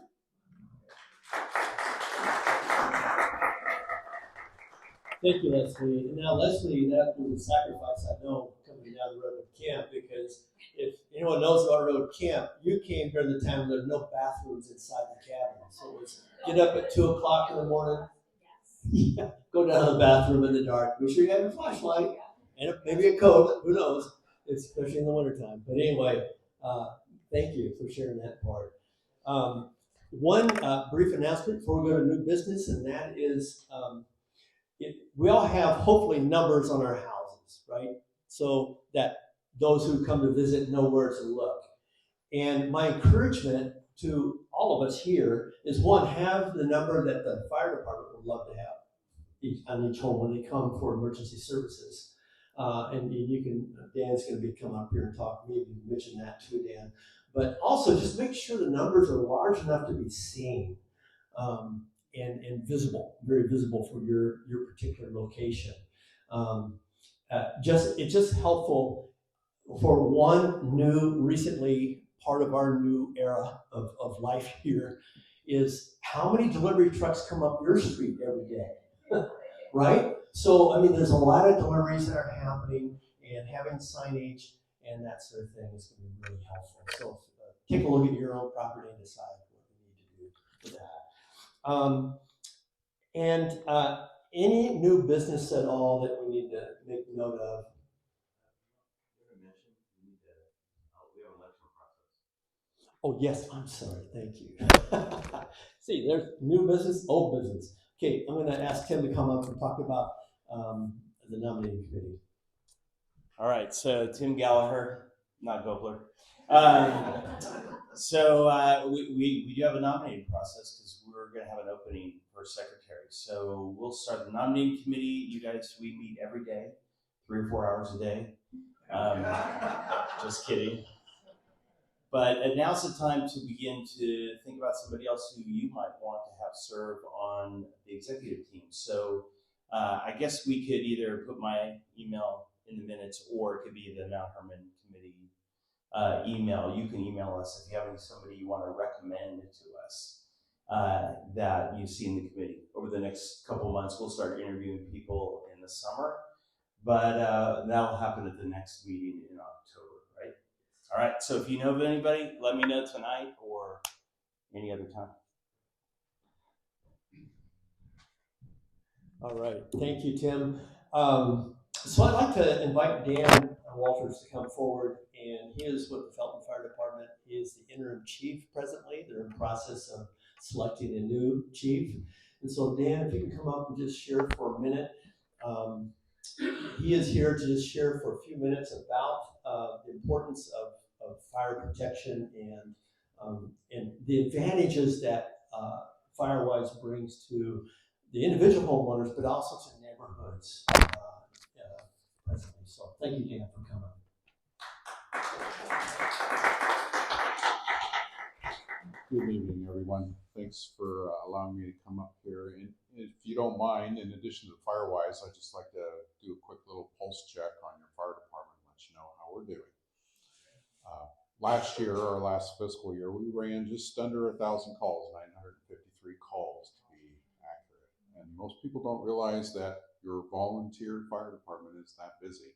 Thank you, Leslie. And now, Leslie, that was a sacrifice, I know, coming down the road with camp, because if anyone knows about road camp, you came during the time there were no bathrooms inside the cabin. So it was get up at 2 o'clock in the morning, go down to the bathroom in the dark. Be sure you have your flashlight and maybe a coat, who knows, especially in the wintertime. But anyway, thank you for sharing that part. One brief announcement before we go to new business, and that is we all have hopefully numbers on our houses, right? So that those who come to visit know where to look. And my encouragement to all of us here is, one, have the number that the fire department would love to have on each home when they come for emergency services. And you can, Dan's going to be coming up here and talk, maybe mention that too, Dan. But also just make sure the numbers are large enough to be seen. And visible, very visible for your particular location. It's just helpful for one new, recently part of our new era of life here is how many delivery trucks come up your street every day, right? So, I mean, there's a lot of deliveries that are happening, and having signage and that sort of thing is going to be really helpful. So take a look at your own property and decide what you need to do for that. Any new business at all that we need to make note of? We have an election process. Oh, yes, I'm sorry, thank you. See, there's new business, old business. Okay, I'm gonna ask Tim to come up and talk about the nominating committee. All right, so Tim Gallagher, not Gobler. We do have a nominating process because we're going to have an opening for secretary. So we'll start the nominating committee. You guys, we meet every day, 3 or 4 hours a day. Just kidding. But now's the time to begin to think about somebody else who you might want to have serve on the executive team. So I guess we could either put my email in the minutes, or it could be the Mount Hermon committee email. You can email us if you have somebody you want to recommend to us that you see in the committee. Over the next couple of months, we'll start interviewing people in the summer, but that'll happen at the next meeting in October, right? All right, so if you know of anybody, let me know tonight or any other time. All right, thank you, Tim. So I'd like to invite Dan Walters to come forward, and he is with the Felton Fire Department. He is the interim chief presently. They're in the process of selecting a new chief. And so Dan, if you can come up and just share for a minute. He is here to just share for a few minutes about the importance of fire protection and the advantages that FireWise brings to the individual homeowners, but also to neighborhoods presently. So thank you, Dan, for coming. Good evening, everyone. Thanks for allowing me to come up here. And if you don't mind, in addition to FireWise, I'd just like to do a quick little pulse check on your fire department and let you know how we're doing. Last year, our last fiscal year, we ran just under 1,000 calls, 953 calls to be accurate. And most people don't realize that your volunteer fire department is that busy.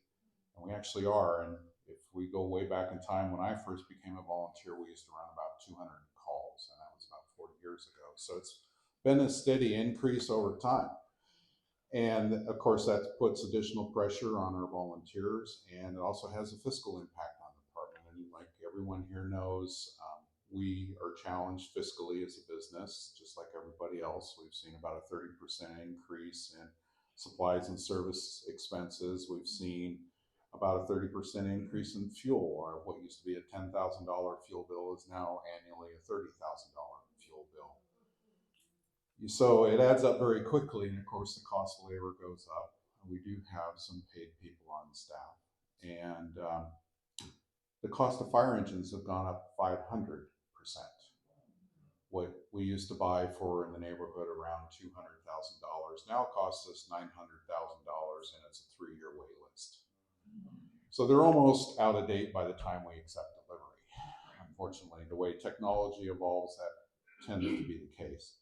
And we actually are. And if we go way back in time, when I first became a volunteer, we used to run about 200 calls, and that was about 40 years ago. So it's been a steady increase over time. And of course, that puts additional pressure on our volunteers, and it also has a fiscal impact on the department. And like everyone here knows, we are challenged fiscally as a business, just like everybody else. We've seen about a 30% increase in supplies and service expenses. We've seen about a 30% increase in fuel, or what used to be a $10,000 fuel bill is now annually a $30,000 fuel bill. So it adds up very quickly, and of course the cost of labor goes up. We do have some paid people on staff, and the cost of fire engines have gone up 500%. What we used to buy for in the neighborhood around $200,000 now costs us $900,000, and it's a 3-year wait list. So they're almost out of date by the time we accept delivery. Unfortunately, the way technology evolves, that tends to be the case.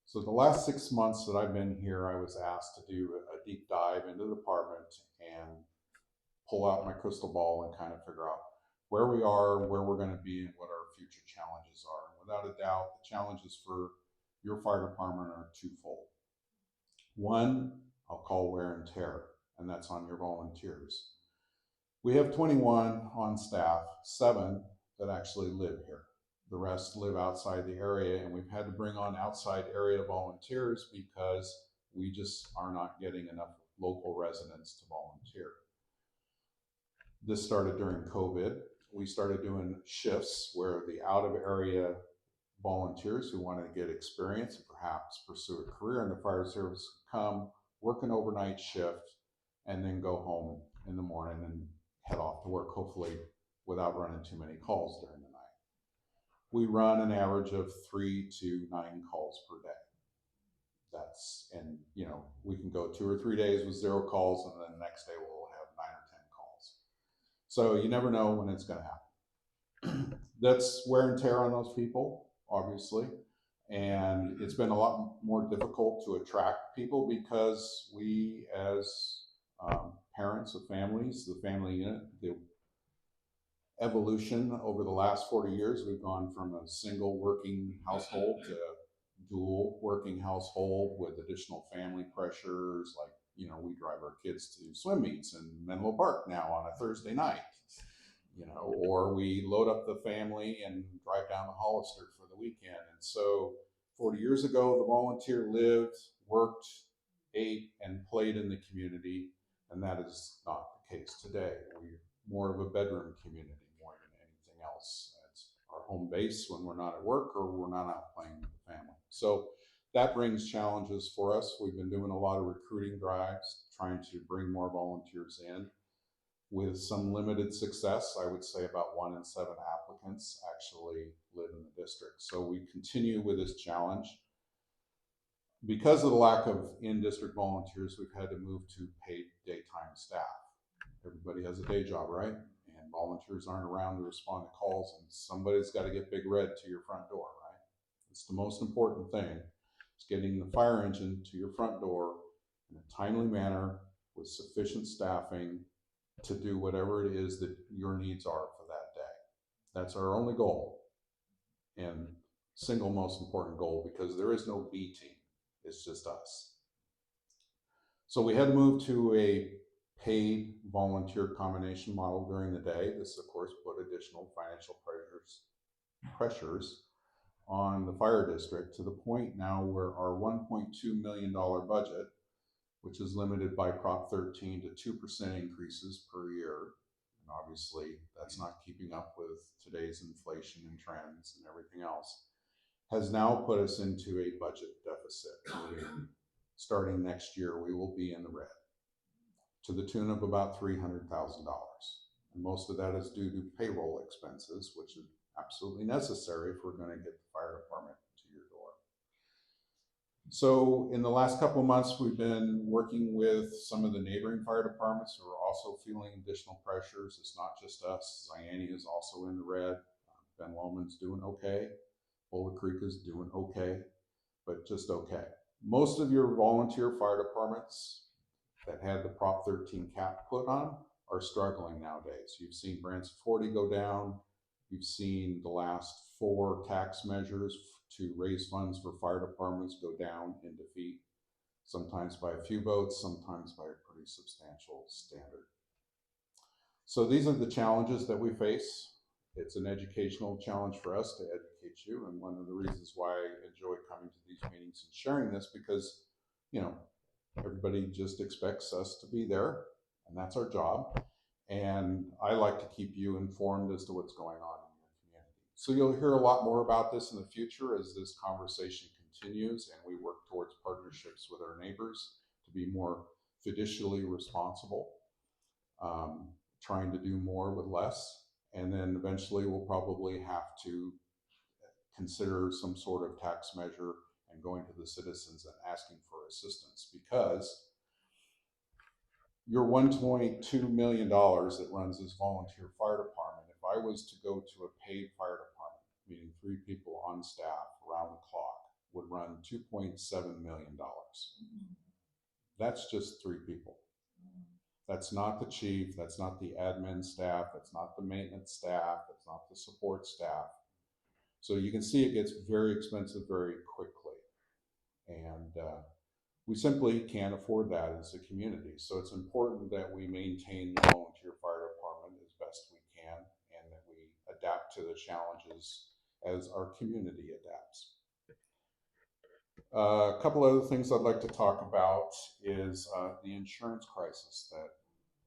So the last 6 months that I've been here, I was asked to do a deep dive into the department and pull out my crystal ball and kind of figure out where we are, where we're going to be, and what our future challenges are. And without a doubt, the challenges for your fire department are twofold. One, I'll call wear and tear, and that's on your volunteers. We have 21 on staff, 7 that actually live here. The rest live outside the area, and we've had to bring on outside area volunteers because we just are not getting enough local residents to volunteer. This started during COVID. We started doing shifts where the out of area volunteers who wanted to get experience and perhaps pursue a career in the fire service come, work an overnight shift, and then go home in the morning and head off to work, hopefully without running too many calls during the night. We run an average of 3 to 9 calls per day. And you know, we can go 2 or 3 days with 0 calls, and then the next day we'll have 9 or 10 calls. So you never know when it's going to happen. That's wear and tear on those people, obviously. And it's been a lot more difficult to attract people because we, as parents of families, the family unit, the evolution over the last 40 years, we've gone from a single working household to a dual working household with additional family pressures. Like, you know, we drive our kids to swim meets in Menlo Park now on a Thursday night, you know, or we load up the family and drive down to Hollister for the weekend. And so 40 years ago, the volunteer lived, worked, ate, and played in the community, and that is not the case today. We're more of a bedroom community more than anything else. It's our home base when we're not at work or we're not out playing with the family. So that brings challenges for us. We've been doing a lot of recruiting drives, trying to bring more volunteers in. With some limited success, I would say about 1 in 7 applicants actually live in the district. So we continue with this challenge. Because of the lack of in-district volunteers, we've had to move to paid daytime staff. Everybody has a day job, right? And volunteers aren't around to respond to calls, and somebody's got to get Big Red to your front door, right? It's the most important thing. It's getting the fire engine to your front door in a timely manner with sufficient staffing to do whatever it is that your needs are for that day. That's our only goal, and single most important goal, because there is no B team. It's just us. So we had to move to a paid volunteer combination model during the day. This, of course, put additional financial pressures on the fire district to the point now where our $1.2 million budget, which is limited by Prop 13 to 2% increases per year, and obviously that's not keeping up with today's inflation and trends and everything else, has now put us into a budget deficit. Starting next year, we will be in the red to the tune of about $300,000. And most of that is due to payroll expenses, which is absolutely necessary if we're going to get the fire department to your door. So in the last couple of months, we've been working with some of the neighboring fire departments who are also feeling additional pressures. It's not just us. Zayani is also in the red. Ben Lomond's doing okay. Boulder Creek is doing okay, but just okay. Most of your volunteer fire departments that had the Prop 13 cap put on are struggling nowadays. You've seen Branson 40 go down. You've seen the last 4 tax measures to raise funds for fire departments go down in defeat, sometimes by a few votes, sometimes by a pretty substantial standard. So these are the challenges that we face. It's an educational challenge for us to educate you, and one of the reasons why I enjoy coming to these meetings and sharing this, because, you know, everybody just expects us to be there, and that's our job. And I like to keep you informed as to what's going on in your community. So you'll hear a lot more about this in the future as this conversation continues and we work towards partnerships with our neighbors to be more fiducially responsible, trying to do more with less. And then eventually we'll probably have to consider some sort of tax measure and going to the citizens and asking for assistance, because your $1.2 million that runs this volunteer fire department, if I was to go to a paid fire department, meaning 3 people on staff around the clock, would run $2.7 million. That's just 3 people. That's not the chief, that's not the admin staff, that's not the maintenance staff, that's not the support staff. So you can see it gets very expensive very quickly. And we simply can't afford that as a community. So it's important that we maintain the volunteer fire department as best we can and that we adapt to the challenges as our community adapts. A couple other things I'd like to talk about is the insurance crisis that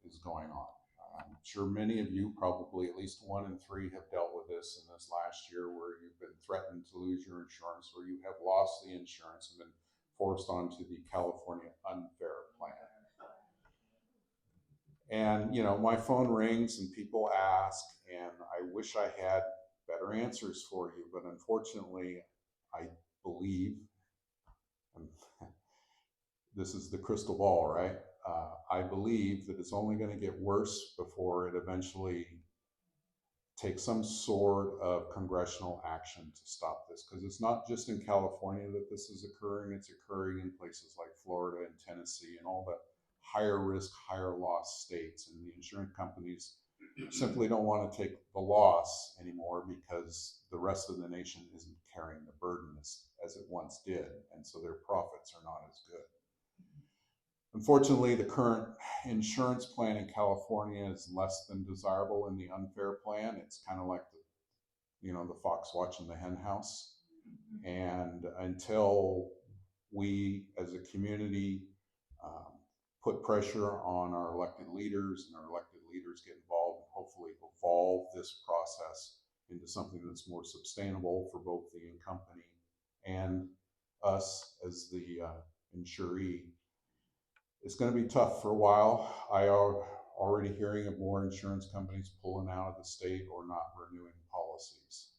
is going on. I'm sure many of you, probably at least 1 in 3, have dealt with this in this last year, where you've been threatened to lose your insurance, or you have lost the insurance and been forced onto the California unfair plan. And you know, my phone rings and people ask, and I wish I had better answers for you, but unfortunately, I believe, and this is the crystal ball, right? I believe that it's only going to get worse before it eventually takes some sort of congressional action to stop this, because it's not just in California that this is occurring, it's occurring in places like Florida and Tennessee and all the higher risk, higher loss states, and the insurance companies simply don't want to take the loss anymore because the rest of the nation isn't carrying the burden as it once did, and so their profits are not as good. Unfortunately, the current insurance plan in California is less than desirable in the unfair plan. It's kind of like the fox watching the hen house. And until we as a community put pressure on our elected leaders, and our elected leaders get involved and hopefully evolve this process into something that's more sustainable for both the company and us as the insuree, it's going to be tough for a while. I am already hearing of more insurance companies pulling out of the state or not renewing policies.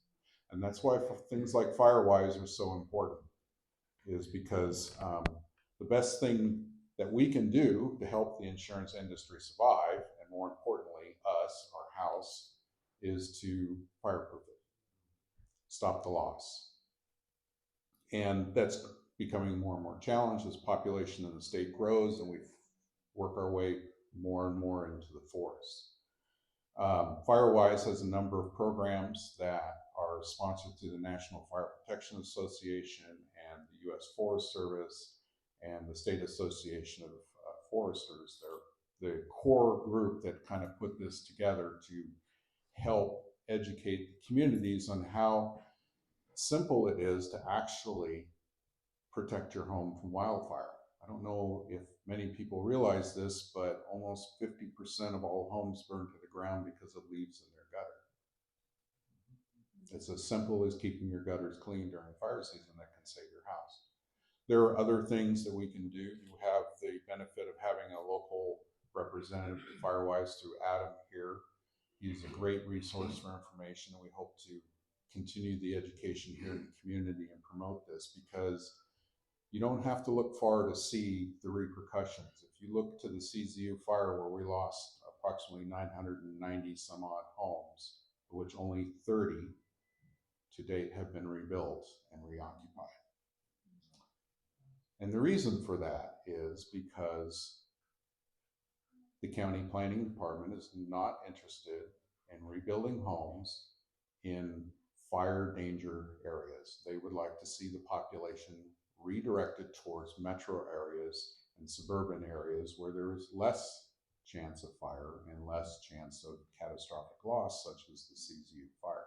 And that's why things like FireWise are so important, is because the best thing that we can do to help the insurance industry survive, and more importantly, us, our house, is to fireproof it, stop the loss. And that's becoming more and more challenged as population in the state grows and we work our way more and more into the forest. FireWise has a number of programs that are sponsored through the National Fire Protection Association and the U.S. Forest Service and the State Association of Foresters. They're the core group that kind of put this together to help educate communities on how simple it is to actually protect your home from wildfire. I don't know if many people realize this, but almost 50% of all homes burn to the ground because of leaves in their gutter. It's as simple as keeping your gutters clean during fire season that can save your house. There are other things that we can do. You have the benefit of having a local representative at FireWise through Adam here. He's a great resource for information, and we hope to continue the education here in the community and promote this, because you don't have to look far to see the repercussions. If you look to the CZU fire, where we lost approximately 990 some odd homes, of which only 30 to date have been rebuilt and reoccupied. And the reason for that is because the county planning department is not interested in rebuilding homes in fire danger areas. They would like to see the population redirected towards metro areas and suburban areas where there is less chance of fire and less chance of catastrophic loss, such as the CZU fire.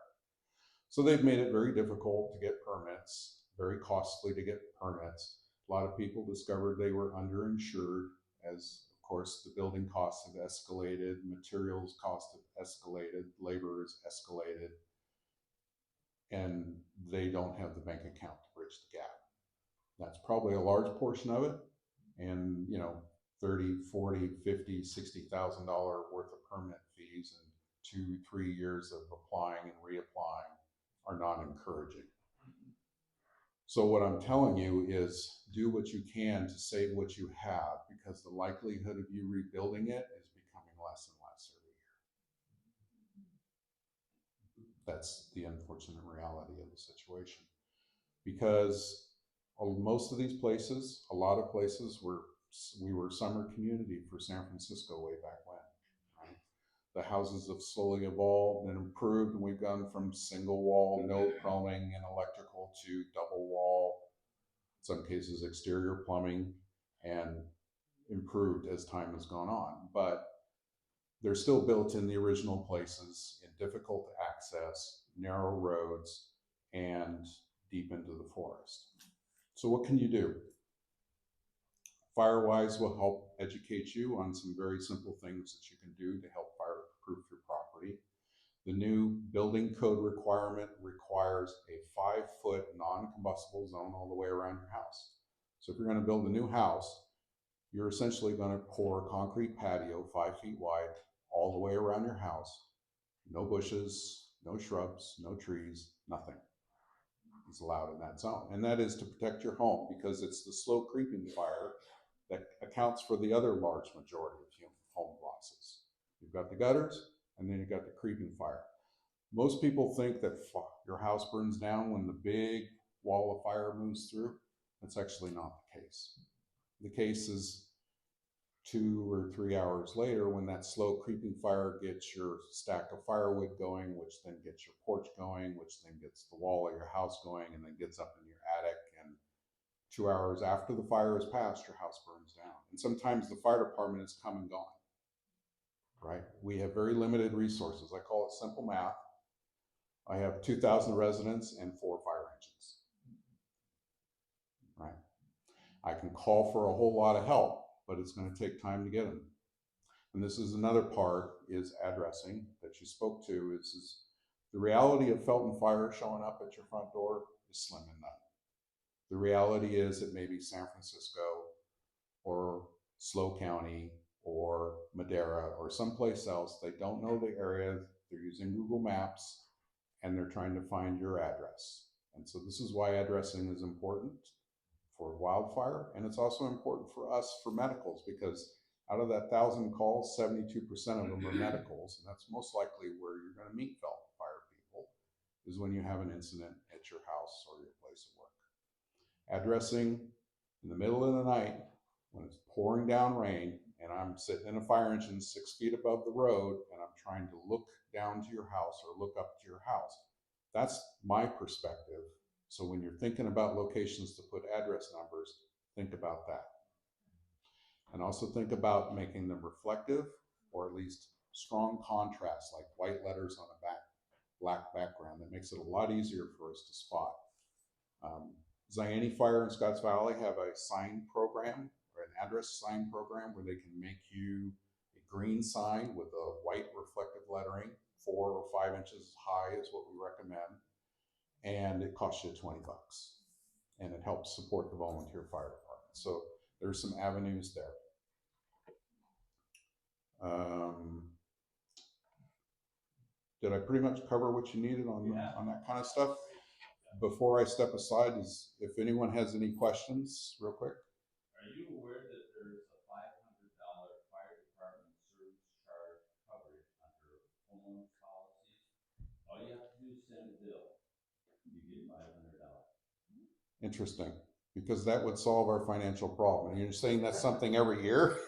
So they've made it very difficult to get permits, very costly to get permits. A lot of people discovered they were underinsured, as of course the building costs have escalated, materials costs have escalated, labor has escalated. and they don't have the bank account to bridge the gap. That's probably a large portion of it. And, you know, 30, 40, 50, $60,000 worth of permit fees and 2-3 years of applying and reapplying are not encouraging. So what I'm telling you is do what you can to save what you have, because the likelihood of you rebuilding it is becoming less and less every year. That's the unfortunate reality of the situation. Because most of these places, a lot of places we were summer community for San Francisco way back when. Right? The houses have slowly evolved and improved, and we've gone from single wall, no plumbing and electrical, to double wall, in some cases exterior plumbing, and improved as time has gone on. But they're still built in the original places, in difficult to access, narrow roads, and deep into the forest. So what can you do? FireWise will help educate you on some very simple things that you can do to help fireproof your property. The new building code requirement requires a 5-foot non-combustible zone all the way around your house. So if you're going to build a new house, you're essentially going to pour a concrete patio 5 feet wide all the way around your house. No bushes, no shrubs, no trees, nothing is allowed in that zone. And that is to protect your home, because it's the slow creeping fire that accounts for the other large majority of home losses. You've got the gutters, and then you've got the creeping fire. Most people think that your house burns down when the big wall of fire moves through. That's actually not the case. The case is 2 or 3 hours later, when that slow creeping fire gets your stack of firewood going, which then gets your porch going, which then gets the wall of your house going, and then gets up in your attic. And 2 hours after the fire is passed, your house burns down. And sometimes the fire department is come and gone, right? We have very limited resources. I call it simple math. I have 2,000 residents and 4 fire engines, right? I can call for a whole lot of help, but it's going to take time to get them. And this is another part, is addressing that you spoke to, is the reality of Felton Fire showing up at your front door is slim and none. The reality is it may be San Francisco or SLO County or Madera or someplace else. They don't know the area. They're using Google Maps, and they're trying to find your address. And so this is why addressing is important for wildfire, and it's also important for us for medicals, because out of that 1,000 calls, 72% of them are medicals, and that's most likely where you're going to meet Felton Fire people, is when you have an incident at your house or your place of work. Addressing in the middle of the night when it's pouring down rain and I'm sitting in a fire engine 6 feet above the road and I'm trying to look down to your house or look up to your house. That's my perspective. So when you're thinking about locations to put address numbers, think about that. And also think about making them reflective, or at least strong contrast, like white letters on a black background. That makes it a lot easier for us to spot. Zayani Fire in Scotts Valley have a sign program, or an address sign program, where they can make you a green sign with a white reflective lettering, 4 or 5 inches high is what we recommend. And it costs you $20. And it helps support the volunteer fire department. So there's some avenues there. Did I pretty much cover what you needed on that kind of stuff? Before I step aside, if anyone has any questions, real quick. Are you aware that there's a $500 fire department service charge coverage under homeowners policies? All you have to do is send a bill. You get $500. Interesting, because that would solve our financial problem. And you're saying that's something every year?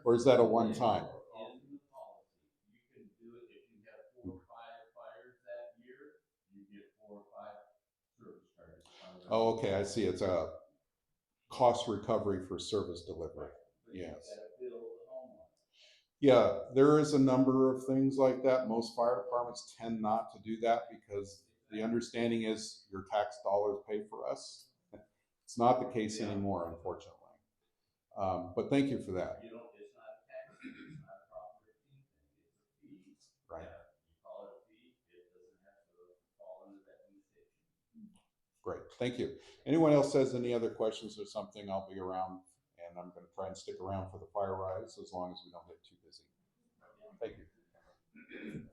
Or is that a one-time? In the policy, you can do it if you have 4 or 5 fires that year, you get 4 or 5 service charges. Oh, okay, I see. It's a cost recovery for service delivery. Yes. Yeah, there is a number of things like that. Most fire departments tend not to do that because the understanding is your tax dollars pay for us. It's not the case anymore, unfortunately. But thank you for that. You know, it's not a tax fee, it's not a property fee thing, it's a fee. Right. You call it a fee, it doesn't have to fall under that Great, thank you. Anyone else has any other questions or something, I'll be around, and I'm gonna try and stick around for the FireWise as long as we don't get too busy. Thank you.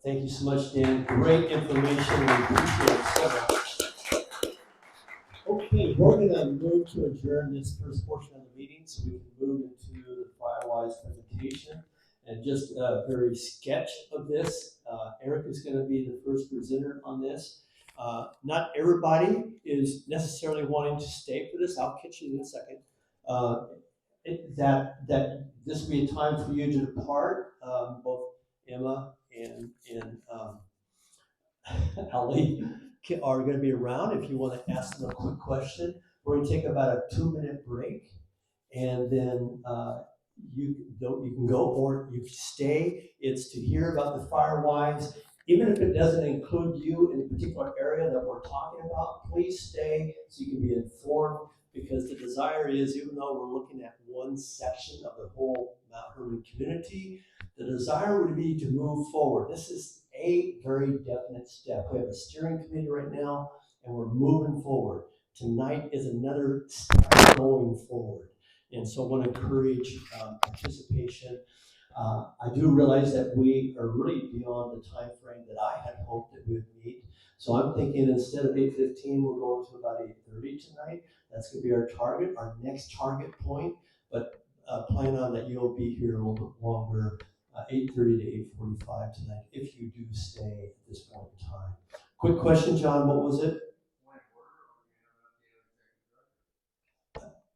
Thank you so much, Dan. Great information. We appreciate it so much. Okay, we're gonna move to adjourn this first portion of the meeting so we can move into the FireWise presentation. And just a very sketch of this. Eric is gonna be the first presenter on this. Not everybody is necessarily wanting to stay for this. I'll catch you in a second. That this will be a time for you to depart, both Emma and Ali are going to be around if you want to ask them a quick question. We're going to take about a 2-minute break, and then you can go or you can stay. It's to hear about the FireWise. Even if it doesn't include you in a particular area that we're talking about, please stay so you can be informed, because the desire is, even though we're looking at one section of the whole Mount Hermon community, the desire would be to move forward. This is a very definite step. We have a steering committee right now, and we're moving forward. Tonight is another step going forward. And so I want to encourage participation. I do realize that we are really beyond the time frame that I had hoped that we would meet. So I'm thinking instead of 8:15, we're going to about 8:30 tonight. That's going to be our target, our next target point. But plan on that you'll be here a little bit longer, 8:30 to 8:45 tonight, if you do stay at this point in time. Quick question, John, what was it?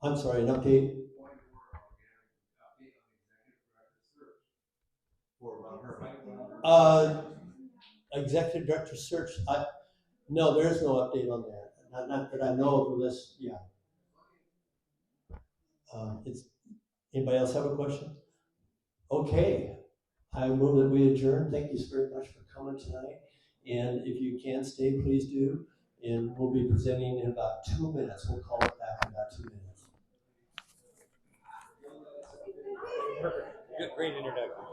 I'm sorry, an update? Executive director search. No, there is no update on that. Not that I know of, unless, yeah. Anybody else have a question? Okay, I move that we adjourn. Thank you very much for coming tonight. And if you can stay, please do. And we'll be presenting in about 2 minutes. We'll call it back in about 2 minutes. Good, great introduction.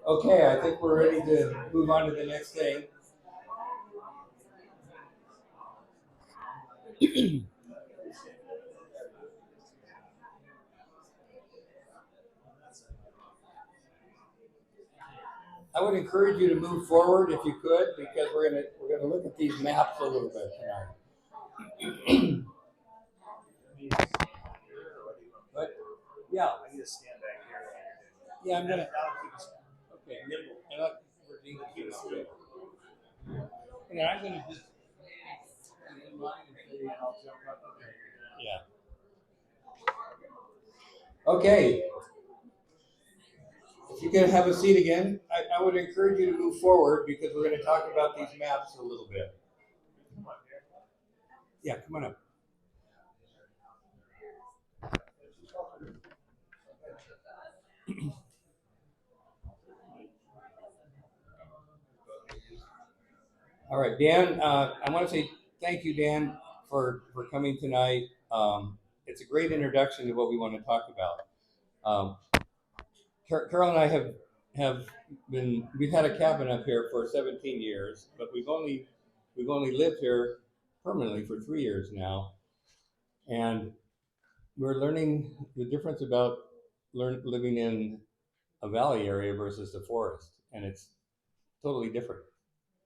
Okay, I think we're ready to move on to the next thing. I would encourage you to move forward if you could, because we're gonna look at these maps a little bit tonight. But yeah, I need to stand back here. yeah, I'm gonna. Okay, nimble. And look, we're dealing with it. And I'm gonna just. Yeah. Okay. If you can have a seat again, I would encourage you to move forward because we're going to talk about these maps a little bit. Yeah, come on up. All right, Dan, I want to say thank you, Dan, for coming tonight. It's a great introduction to what we want to talk about. Carol and I we've had a cabin up here for 17 years, but we've only lived here permanently for 3 years now. And we're learning the difference about living in a valley area versus the forest. And it's totally different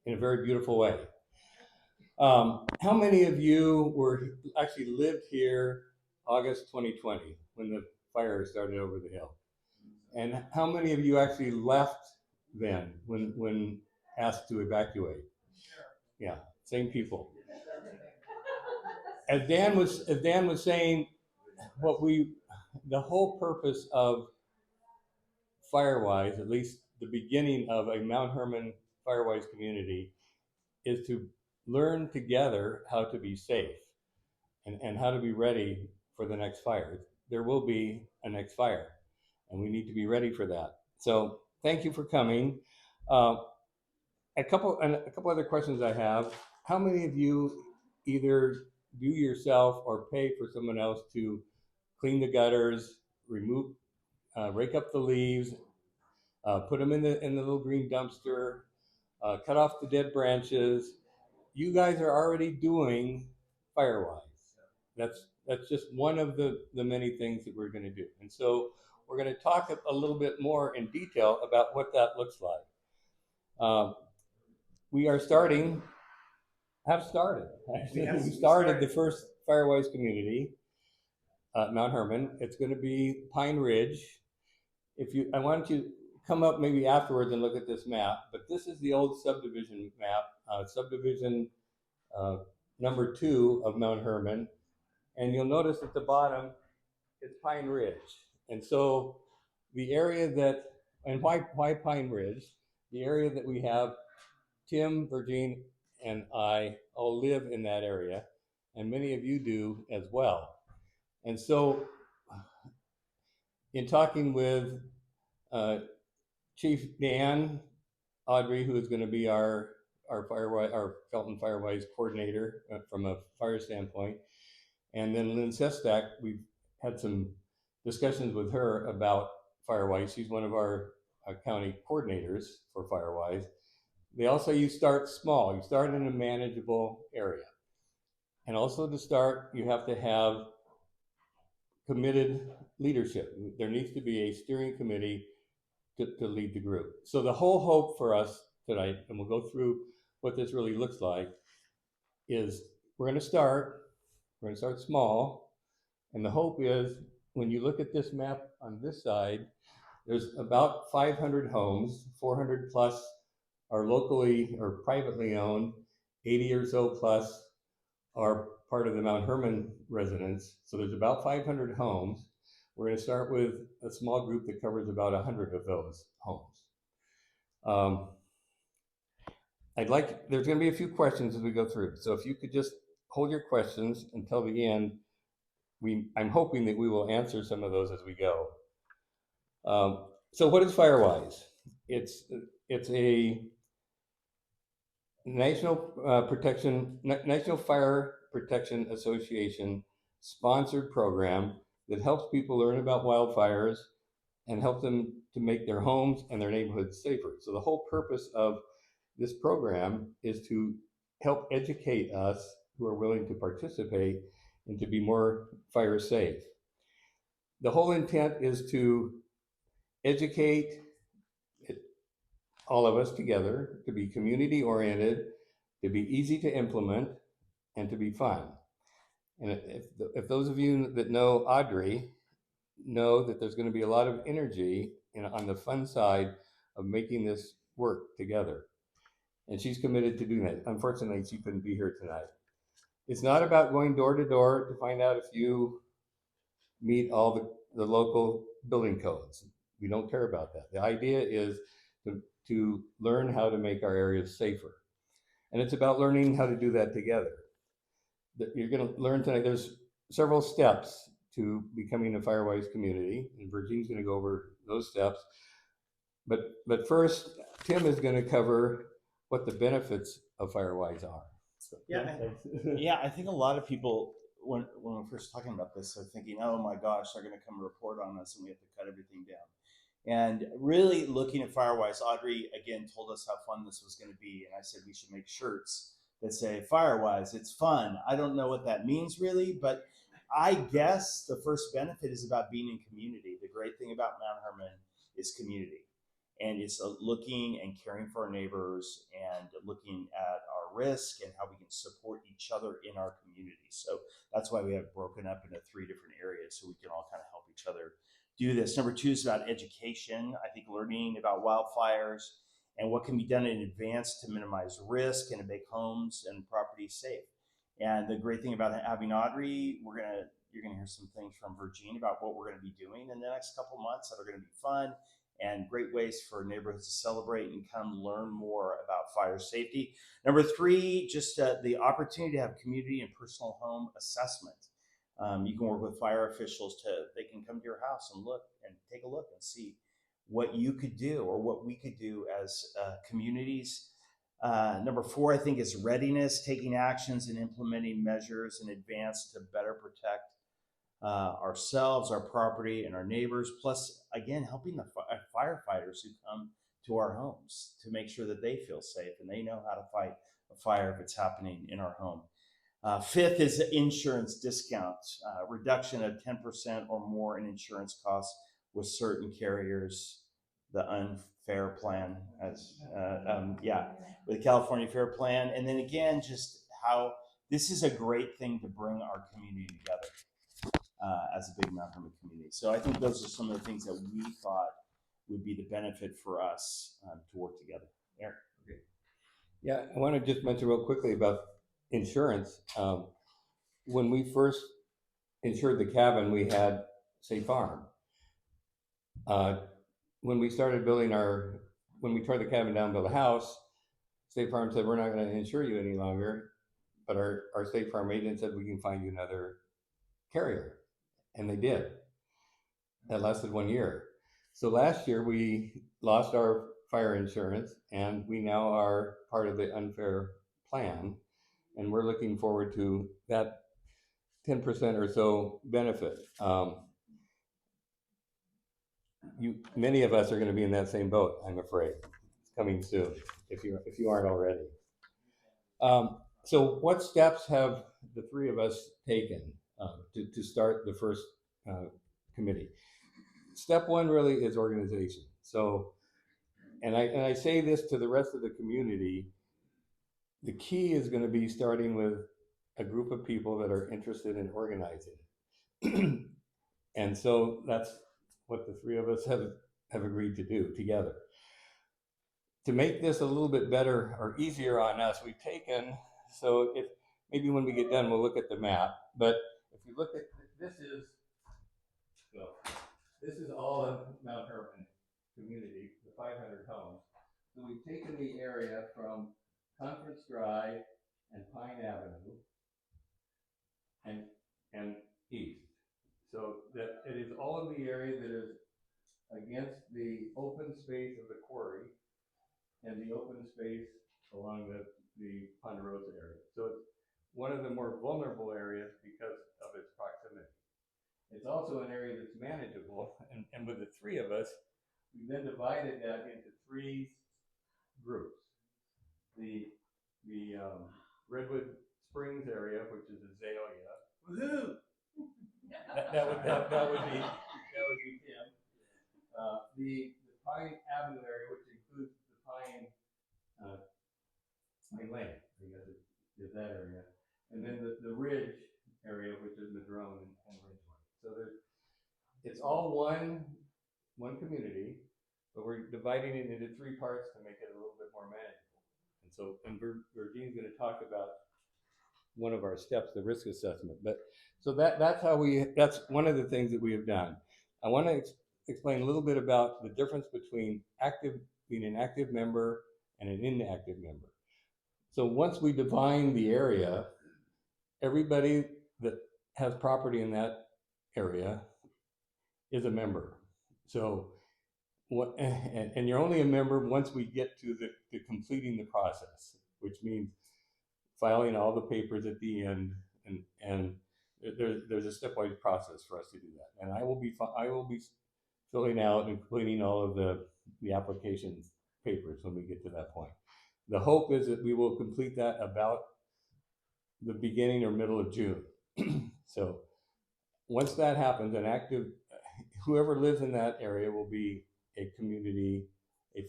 in a very beautiful way. How many of you actually lived here August 2020 when the fire started over the hill? And how many of you actually left then when asked to evacuate? Yeah, same people. As Dan was saying, the whole purpose of FireWise, at least the beginning of a Mount Hermon FireWise community, is to learn together how to be safe and how to be ready for the next fire. There will be a next fire, and we need to be ready for that. So thank you for coming. A couple other questions I have. How many of you either do yourself or pay for someone else to clean the gutters, rake up the leaves, put them in the little green dumpster, cut off the dead branches? You guys are already doing FireWise. That's just one of the many things that we're going to do. And so we're going to talk a little bit more in detail about what that looks like. We started the first FireWise community at Mount Hermon. It's going to be Pine Ridge. I want you to come up maybe afterwards and look at this map, but this is the old subdivision map, subdivision number 2 of Mount Hermon. And you'll notice at the bottom, it's Pine Ridge. And so the area why Pine Ridge? The area that we have, Tim, Virgin, and I all live in that area, and many of you do as well. And so in talking with Chief Dan Audrey, who is going to be our Felton FireWise coordinator from a fire standpoint, and then Lynn Sestak, we've had some discussions with her about FireWise. She's one of our county coordinators for FireWise. They also, you start small. You start in a manageable area. And also to start, you have to have committed leadership. There needs to be a steering committee to lead the group. So the whole hope for us tonight, and we'll go through what this really looks like, is we're going to start small. And the hope is when you look at this map on this side, there's about 500 homes, 400 plus are locally or privately owned, 80 or so plus are part of the Mount Hermon residents. So there's about 500 homes. We're going to start with a small group that covers about 100 of those homes. There's going to be a few questions as we go through. So if you could just hold your questions until the end, I'm hoping that we will answer some of those as we go. So what is FireWise? It's a National Fire Protection Association sponsored program that helps people learn about wildfires and help them to make their homes and their neighborhoods safer. So the whole purpose of this program is to help educate us who are willing to participate and to be more fire safe. The whole intent is to educate all of us together, to be community oriented, to be easy to implement, and to be fun. And if those of you that know Audrey know that there's going to be a lot of energy on the fun side of making this work together. And she's committed to doing that. Unfortunately, she couldn't be here tonight. It's not about going door to door to find out if you meet all the local building codes. We don't care about that. The idea is to learn how to make our areas safer. And it's about learning how to do that together. You're going to learn tonight, there's several steps to becoming a FireWise community, and Virginia's going to go over those steps. But first, Tim is going to cover what the benefits of FireWise are. Yeah, I think a lot of people, when we're first talking about this, are thinking, oh my gosh, they're going to come report on us and we have to cut everything down. And really looking at FireWise, Audrey again told us how fun this was going to be. And I said we should make shirts that say FireWise, it's fun. I don't know what that means really, but I guess the first benefit is about being in community. The great thing about Mount Hermon is community. And it's looking and caring for our neighbors and looking at our risk and how we can support each other in our community. So that's why we have broken up into 3 different areas so we can all kind of help each other do this. Number 2 is about education. I think learning about wildfires and what can be done in advance to minimize risk and to make homes and properties safe. And the great thing about having Audrey, you're gonna hear some things from Virginia about what we're gonna be doing in the next couple months that are gonna be fun and great ways for neighborhoods to celebrate and come learn more about fire safety. Number 3, just the opportunity to have community and personal home assessment. You can work with fire officials they can come to your house and take a look and see what you could do or what we could do as communities. Number 4, I think, is readiness, taking actions and implementing measures in advance to better protect ourselves, our property, and our neighbors. Plus, again, helping the firefighters who come to our homes to make sure that they feel safe and they know how to fight a fire if it's happening in our home. 5th is insurance discounts, reduction of 10% or more in insurance costs with certain carriers, the unfair plan, with the California Fair Plan. And then again, just how this is a great thing to bring our community together as a big Mount Hermon community. So I think those are some of the things that we thought would be the benefit for us to work together. Eric? Okay. Yeah, I want to just mention real quickly about insurance. When we first insured the cabin, we had State Farm. When we started when we tore the cabin down and built a house, State Farm said, we're not going to insure you any longer. But our State Farm agent said, we can find you another carrier. And they did. That lasted 1 year. So last year we lost our fire insurance and we now are part of the unfair plan. And we're looking forward to that 10% or so benefit. Many of us are going to be in that same boat, I'm afraid. It's coming soon, if you aren't already. So what steps have the 3 of us taken to start the first committee? Step 1 really is organization. So, and I say this to the rest of the community, the key is going to be starting with a group of people that are interested in organizing. And so that's what the 3 of us have agreed to do together. To make this a little bit better or easier on us, we've taken, so if maybe when we get done, we'll look at the map, but if you look at, this is all of Mount Hermon community, the 500 homes. So we've taken the area from Conference Drive and Pine Avenue and east. So that it is all of the area that is against the open space of the quarry and the open space along the Ponderosa area. So it's one of the more vulnerable areas because of its proximity. It's also an area that's manageable, and with the 3 of us, we then divided that into 3 groups. The Redwood Springs area, which is Azalea. Woohoo! that would be Tim. The Pine Avenue area, which includes the Pine Lane, I guess is that area, and then the Ridge area, which is Madrone and Ridgeway. So it's all one community, but we're dividing it into 3 parts to make it a little bit more manageable. And so, Virginia's going to talk about one of our steps, the risk assessment. But so that's one of the things that we have done. I want to explain a little bit about the difference between active between an active member and an inactive member. So once we define the area, everybody that has property in that area is a member. So what, and you're only a member once we get to the completing the process, which means filing all the papers at the end, and there's a stepwise process for us to do that. And I will be filling out and completing all of the application papers when we get to that point. The hope is that we will complete that about the beginning or middle of June. So once that happens, whoever lives in that area will be a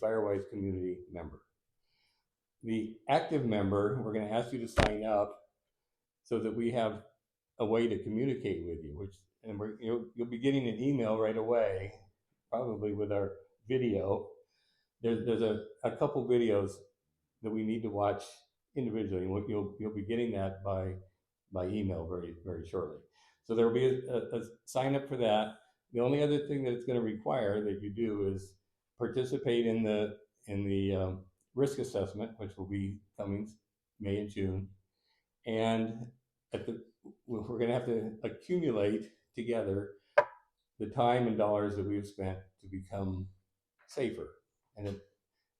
FireWise community member. The active member, we're going to ask you to sign up so that we have a way to communicate with you, you'll be getting an email right away, probably with our video. There's a couple videos that we need to watch individually. You'll be getting that by email very, very shortly. So there will be a sign up for that. The only other thing that it's going to require that you do is participate in the risk assessment, which will be coming May and June. And we're going to have to accumulate together the time and dollars that we've spent to become safer. And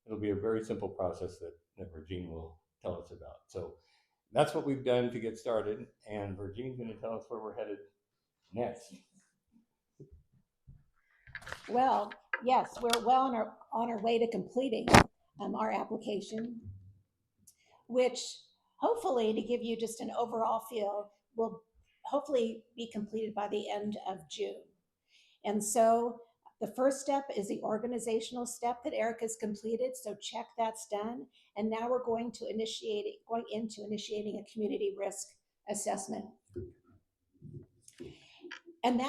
it'll be a very simple process that Virginia will tell us about. So that's what we've done to get started. And Virginia's going to tell us where we're headed next. Well, yes, we're well on our way to completing our application, which hopefully, to give you just an overall feel, will hopefully be completed by the end of June. And so the first step is the organizational step that Erica's completed. So check that's done. And now we're going into initiating a community risk assessment. And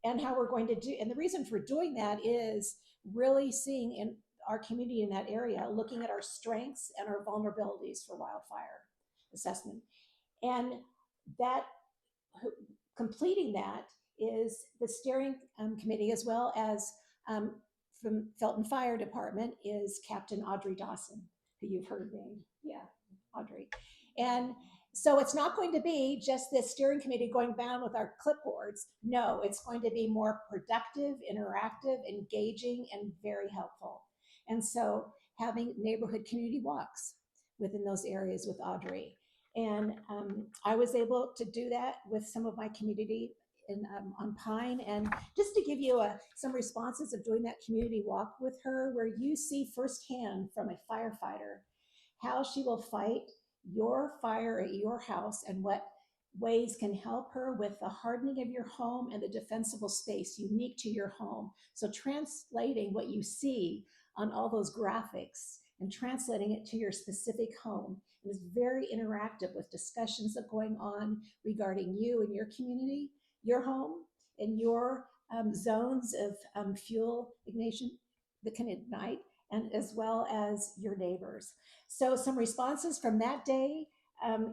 and how we're going to do, and the reason for doing that is really seeing in our community in that area, looking at our strengths and our vulnerabilities for wildfire assessment. And that completing that is the steering committee, as well as from Felton Fire Department is Captain Audrey Dawson, who you've heard name. Yeah, Audrey. And so it's not going to be just this steering committee going down with our clipboards. No, it's going to be more productive, interactive, engaging, and very helpful. And so having neighborhood community walks within those areas with Audrey. And I was able to do that with some of my community on Pine. And just to give you some responses of doing that community walk with her, where you see firsthand from a firefighter how she will fight your fire at your house and what ways can help her with the hardening of your home and the defensible space unique to your home. So translating what you see on all those graphics and translating it to your specific home is very interactive with discussions that are going on regarding you and your community, your home, and your zones of fuel ignition that can ignite, and as well as your neighbors. So some responses from that day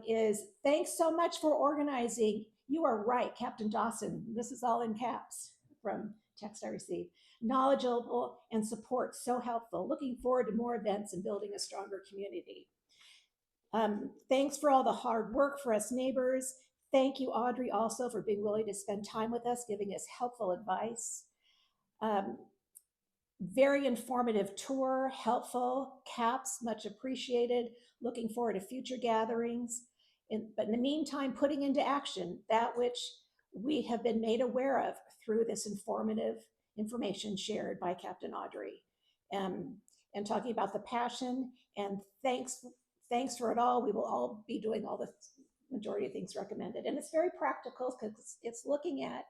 is, thanks so much for organizing. You are right, Captain Dawson. This is all in caps from text I received. Knowledgeable and support, so helpful. Looking forward to more events and building a stronger community. Thanks for all the hard work for us neighbors. Thank you, Audrey, also for being willing to spend time with us, giving us helpful advice. Very informative tour, helpful, caps, much appreciated. Looking forward to future gatherings. But in the meantime, putting into action that which we have been made aware of through this informative information shared by Captain Audrey. And talking about the passion, and thanks for it all. We will all be doing all the majority of things recommended. And it's very practical because it's looking at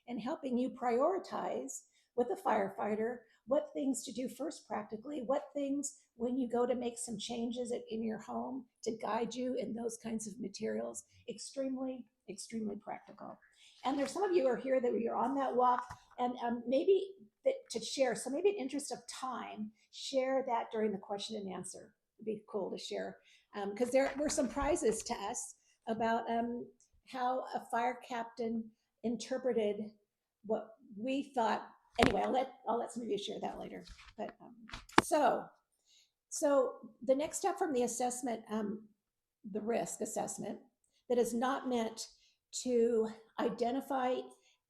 and helping you prioritize with a firefighter what things to do first practically, what things when you go to make some changes in your home to guide you in those kinds of materials. Extremely, extremely practical. And there's some of you who are here that you're on that walk, and maybe to share, so maybe in interest of time, share that during the question and answer. It'd be cool to share, because there were some prizes to us about how a fire captain interpreted what we thought anyway, I'll let some of you share that later. But so the next step from the assessment, the risk assessment, that is not meant to identify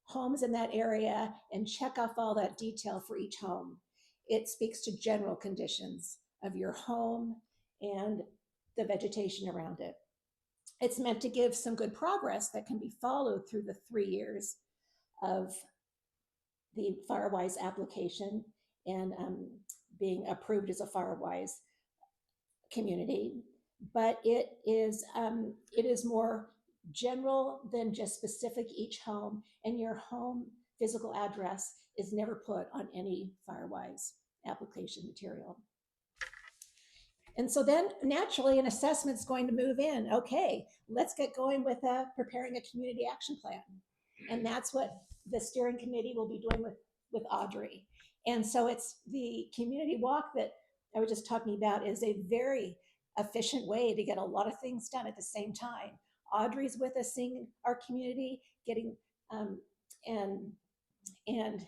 homes in that area and check off all that detail for each home. It speaks to general conditions of your home and the vegetation around it. It's meant to give some good progress that can be followed through the 3 years of the FireWise application and being approved as a FireWise community. But it is more general than just specific each home, and your home physical address is never put on any FireWise application material. And so then naturally an assessment's going to move in. Okay, let's get going with preparing a community action plan. And that's what the steering committee will be doing with Audrey. And so it's the community walk that I was just talking about is a very efficient way to get a lot of things done at the same time. Audrey's with us seeing our community, getting and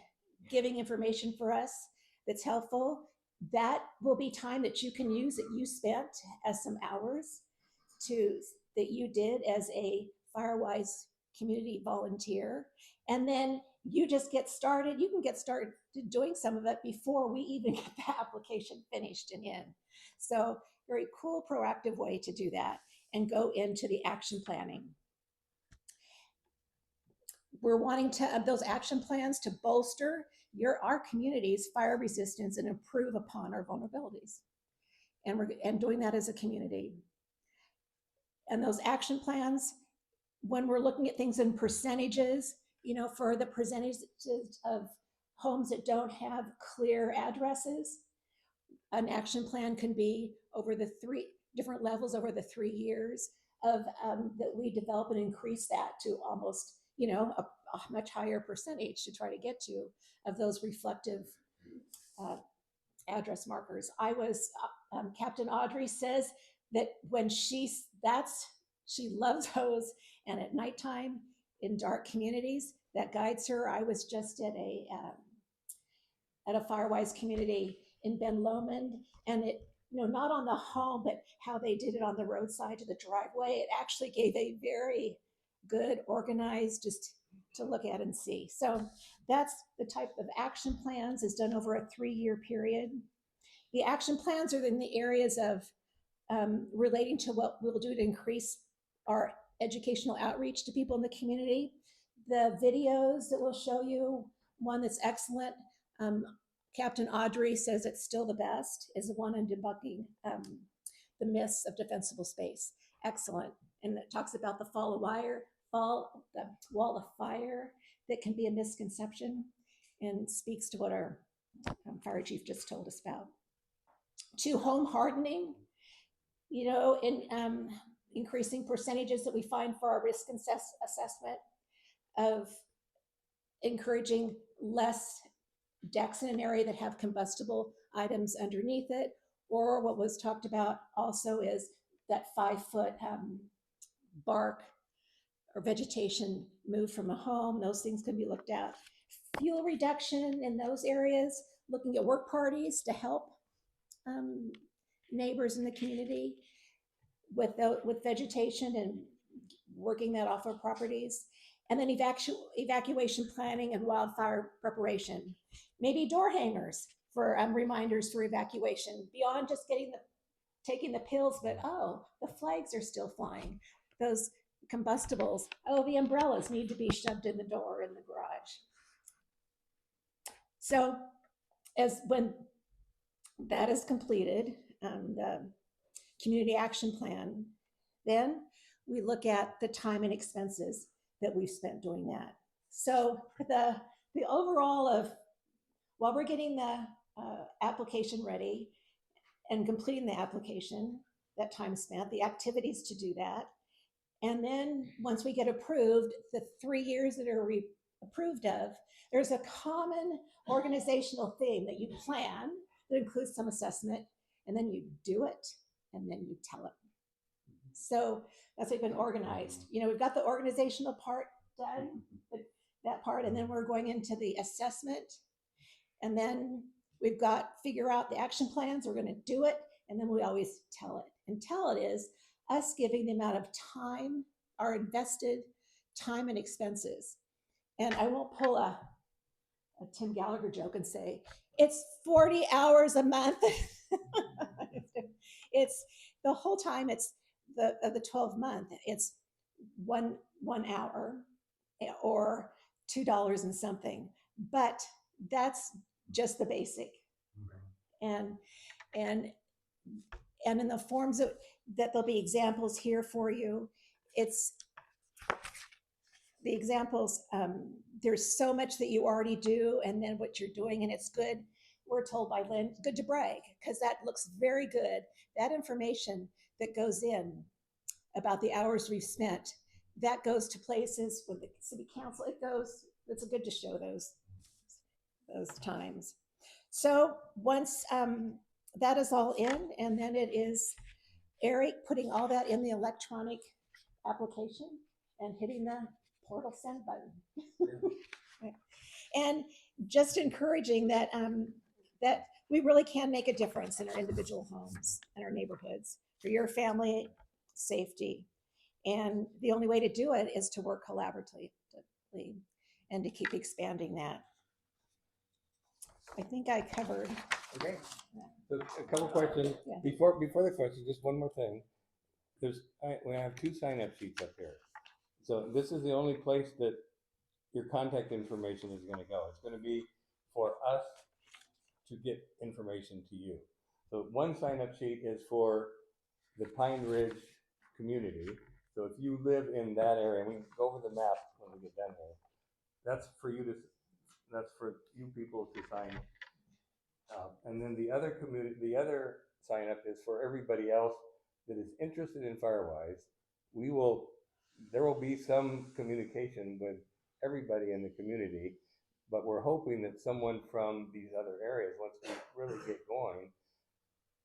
giving information for us that's helpful. That will be time that you can use that you spent as some hours that you did as a FireWise community volunteer. And then you just get started. You can get started doing some of it before we even get the application finished and in. So very cool, proactive way to do that and go into the action planning. We're wanting those action plans to bolster our community's fire resistance and improve upon our vulnerabilities. And we're doing that as a community. And those action plans, when we're looking at things in percentages, for the percentages of homes that don't have clear addresses, an action plan can be over the 3 different levels over the 3 years of that we develop and increase that to almost, a much higher percentage to try to get to of those reflective address markers. Captain Audrey says that when she loves those, and at nighttime in dark communities, that guides her. I was just at a FireWise community in Ben Lomond, and it, not on the home, but how they did it on the roadside to the driveway. It actually gave a very good, organized, just to look at and see. So that's the type of action plans is done over a 3-year period. The action plans are in the areas of relating to what we'll do to increase our educational outreach to people in the community. The videos that we'll show you, one that's excellent, Captain Audrey says it's still the best, is the one on debunking the myths of defensible space. Excellent. And it talks about the the wall of fire that can be a misconception, and speaks to what our fire chief just told us about. To home hardening, in increasing percentages that we find for our risk assessment of encouraging less decks in an area that have combustible items underneath it, or what was talked about also is that 5-foot bark or vegetation moved from a home. Those things can be looked at. Fuel reduction in those areas, looking at work parties to help neighbors in the community with vegetation and working that off of properties. And then evacuation planning and wildfire preparation. Maybe door hangers for reminders for evacuation, beyond just taking the pills, but the flags are still flying. Those combustibles, the umbrellas need to be shoved in the door in the garage. So when that is completed, the community action plan, then we look at the time and expenses that we've spent doing that. So the overall of, while we're getting the application ready and completing the application, that time spent, the activities to do that, and then once we get approved, the 3 years that are approved of, there's a common organizational theme that you plan that includes some assessment, and then you do it, and then you tell it. So that's how we've been organized. We've got the organizational part done, that part, and then we're going into the assessment And then we've got figure out the action plans, we're gonna do it, and then we always tell it. And tell it is us giving the amount of time, our invested time and expenses. And I won't pull a Tim Gallagher joke and say, it's 40 hours a month. It's the whole time, it's the 12 month, it's one hour or $2 and something. But that's just the basic. And in the forms that there'll be examples here for you. It's the examples, there's so much that you already do and then what you're doing, and it's good. We're told by Lynn, good to brag, because that looks very good. That information that goes in about the hours we've spent, that goes to places with the city council. It's good to show those times. So once that is all in, and then it is Eric putting all that in the electronic application and hitting the portal send button. And just encouraging that that we really can make a difference in our individual homes and our neighborhoods for your family safety. And the only way to do it is to work collaboratively and to keep expanding that. I think I covered. Okay. So a couple questions. Yeah. Before the question, just one more thing. We have 2 sign-up sheets up here. So this is the only place that your contact information is going to go. It's going to be for us to get information to you. So one sign-up sheet is for the Pine Ridge community. So if you live in that area, and we can go over the map when we get done here. That's for you people to sign. And then the other sign up is for everybody else that is interested in FireWise. There will be some communication with everybody in the community, but we're hoping that someone from these other areas, once we really get going,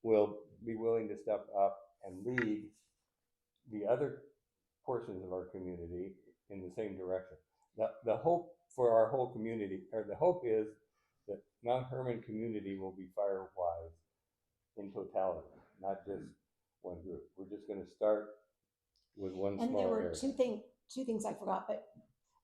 will be willing to step up and lead the other portions of our community in the same direction. The hope for our whole community, or the hope is that Mount Hermon community will be FireWise in totality, not just one group. We're just going to start with one And small there were area. two things I forgot,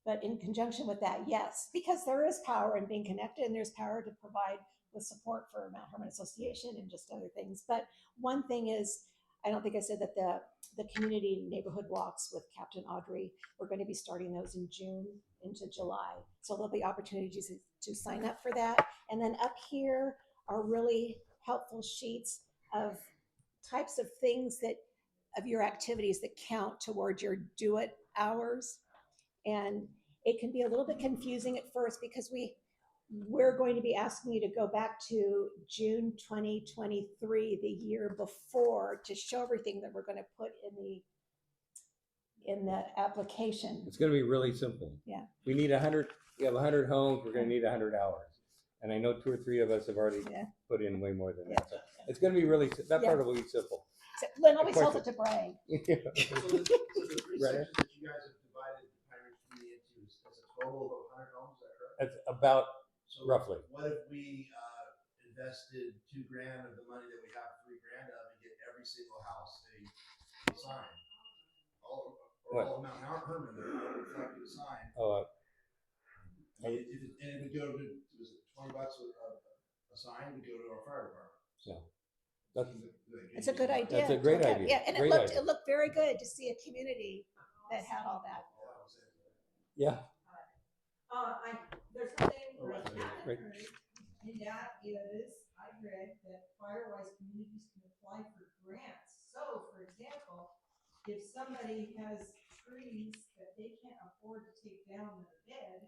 but in conjunction with that, yes, because there is power in being connected, and there's power to provide with support for Mount Hermon Association and just other things. But one thing is, I don't think I said that the community neighborhood walks with Captain Audrey, we're going to be starting those in June into July. So there'll be opportunities to sign up for that. And then up here are really helpful sheets of types of things of your activities that count toward your do it hours. And it can be a little bit confusing at first because we're going to be asking you to go back to June 2023, the year before, to show everything that we're going to put in the application. It's going to be really simple. Yeah. We have 100 homes, we're going to need 100 hours. And I know 2 or 3 of us have already put in way more than that. So it's going to be really, that part will be simple. So Lynn always tells it to brag. So the 3 sections that you guys have divided the Pine Ridge community into is a total of 100 homes, is that correct? It's about So roughly. what if we invested $2,000 of the money that we have $3,000 of and get every single house a sign? All of Mount Hermon, they're all reflective sign. And it would go to, was it $20 a sign, would go to our fire department. Yeah. It's a good idea. That's a great idea. Yeah, and great it looked very good to see a community that had all that. Yeah. There's something I haven't heard, and that is, I read that FireWise communities can apply for grants. So, for example, if somebody has trees that they can't afford to take down that are dead,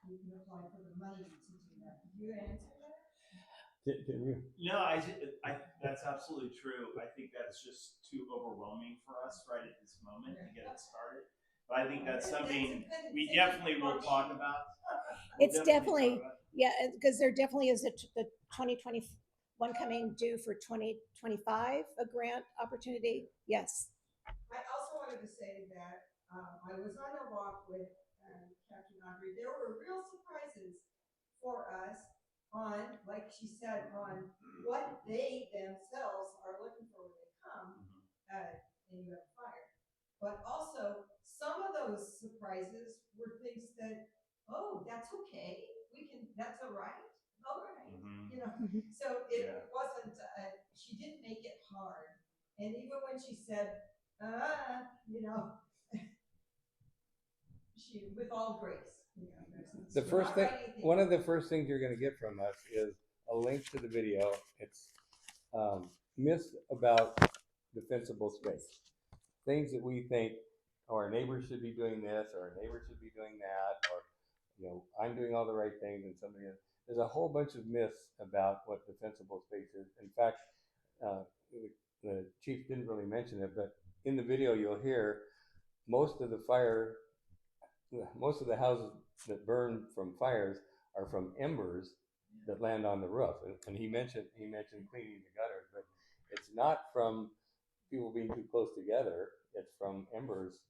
you can apply for the money to do that. Did you answer that? No, that's absolutely true. I think that's just too overwhelming for us right at this moment to get it started. But I think that's something we definitely will talk about. It's definitely, yeah, because there definitely is the 2021 coming due for 2025, a grant opportunity. Yes. I also wanted to say that I was on a walk with Captain Audrey. There were real surprises for us on, like she said, on what they themselves are looking for when they come, and you have fire. But also, some of those surprises were things that, oh, that's okay. That's all right. All right. You know, so it wasn't, she didn't make it hard. And even when she said, you know, she, with all grace, you know, The first thing, one of the first things you're going to get from us is a link to the video. It's myths about defensible space. Things that we think, oh, our neighbors should be doing this, or our neighbors should be doing that, or, you know, I'm doing all the right things and somebody else. There's a whole bunch of myths about what defensible space is. In fact, the chief didn't really mention it, but in the video you'll hear most of the houses that burn from fires are from embers that land on the roof. And he mentioned cleaning the gutters, but it's not from people being too close together. It's from embers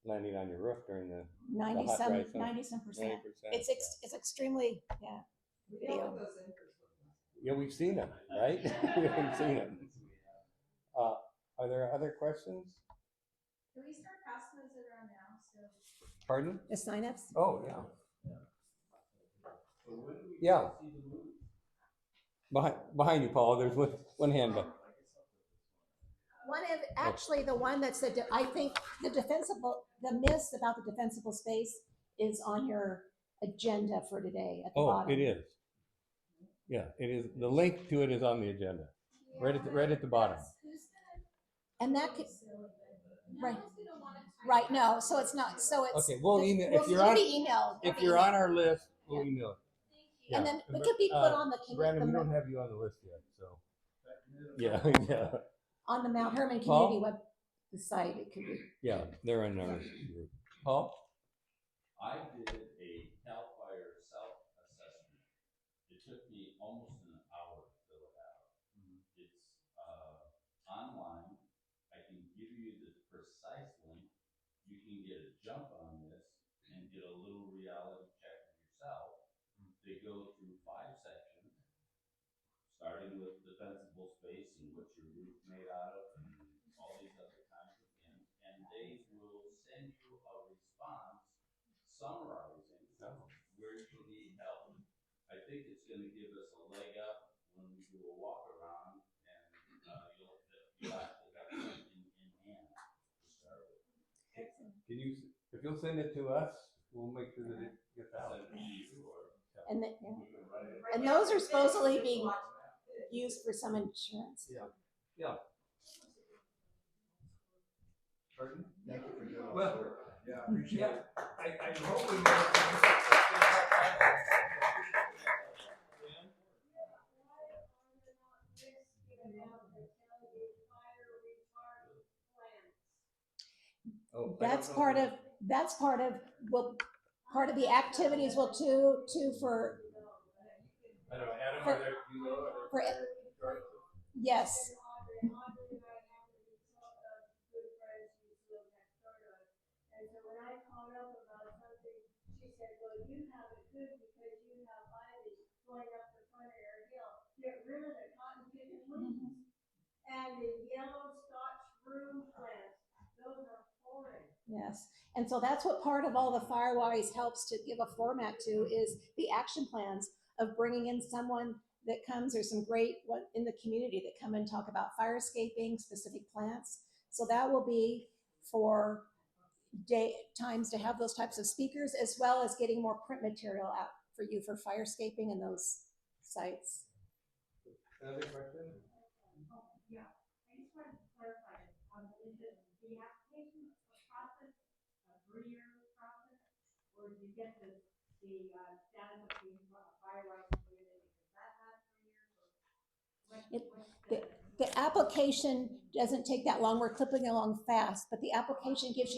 landing on your roof during the 90-some%. 90%. It's extremely, video. Yeah, we've seen them, right? We've seen them. Are there other questions? Can we start passing those around now? So. Pardon? The signups? Oh, yeah. Yeah. Behind you, Paul, there's one hand up. One of, actually, the one that's I think the myths about the defensible space is on your agenda for today at the bottom. It is. Yeah, it is. The link to it is on the agenda, right at the bottom. And that could, right, no, so it's not, so it's. Okay, we'll email, if you're on our list, we'll email it. Yeah. And then it could be put on the. Brandon, we don't have you on the list yet, so. Yeah, yeah. On the Mount Hermon community web, the site, it could be. Yeah, they're in our group. Paul? I did a CAL FIRE self-assessment. It took me almost an hour to fill it out. It's online. I can give you the precise link. You can get a jump on this and get a little reality check of yourself. They go through 5 sections, starting with defensible space and what's your roof made out of and all these other kinds of things. And they will send you a response summarizing where you need help. I think it's going to give us a leg up when we do a walk around, and you'll actually have something in hand to start with. Can you, if you'll send it to us, we'll make sure that it gets out. And those are supposedly being used for some insurance. Yeah. Yeah. Pardon? Thank you for doing all Well, this work. Yeah, appreciate it. I hope we know. Oh, that's part of part of the activities will too for. I don't know, Adam, are there, you know, for yes. And so when I called up about something, she said, well, you have it good because you have ivy going up the front of your hill. Get rid of the cotton picket weeds. And the yellow Scotch broom plants, those are horrid. Yes, and so that's what part of all the FireWise helps to give a format to is the action plans of bringing in someone that comes, or some great one in the community that come and talk about fire escaping, specific plants. So that will be for times to have those types of speakers, as well as getting more print material out for you for fire escaping in those sites. Another question? Yeah, I just wanted to clarify, is the application process a 3-year process, or do you get the status of being a FireWise community? Does that last 3 years? The application doesn't take that long. We're clipping along fast, but the application gives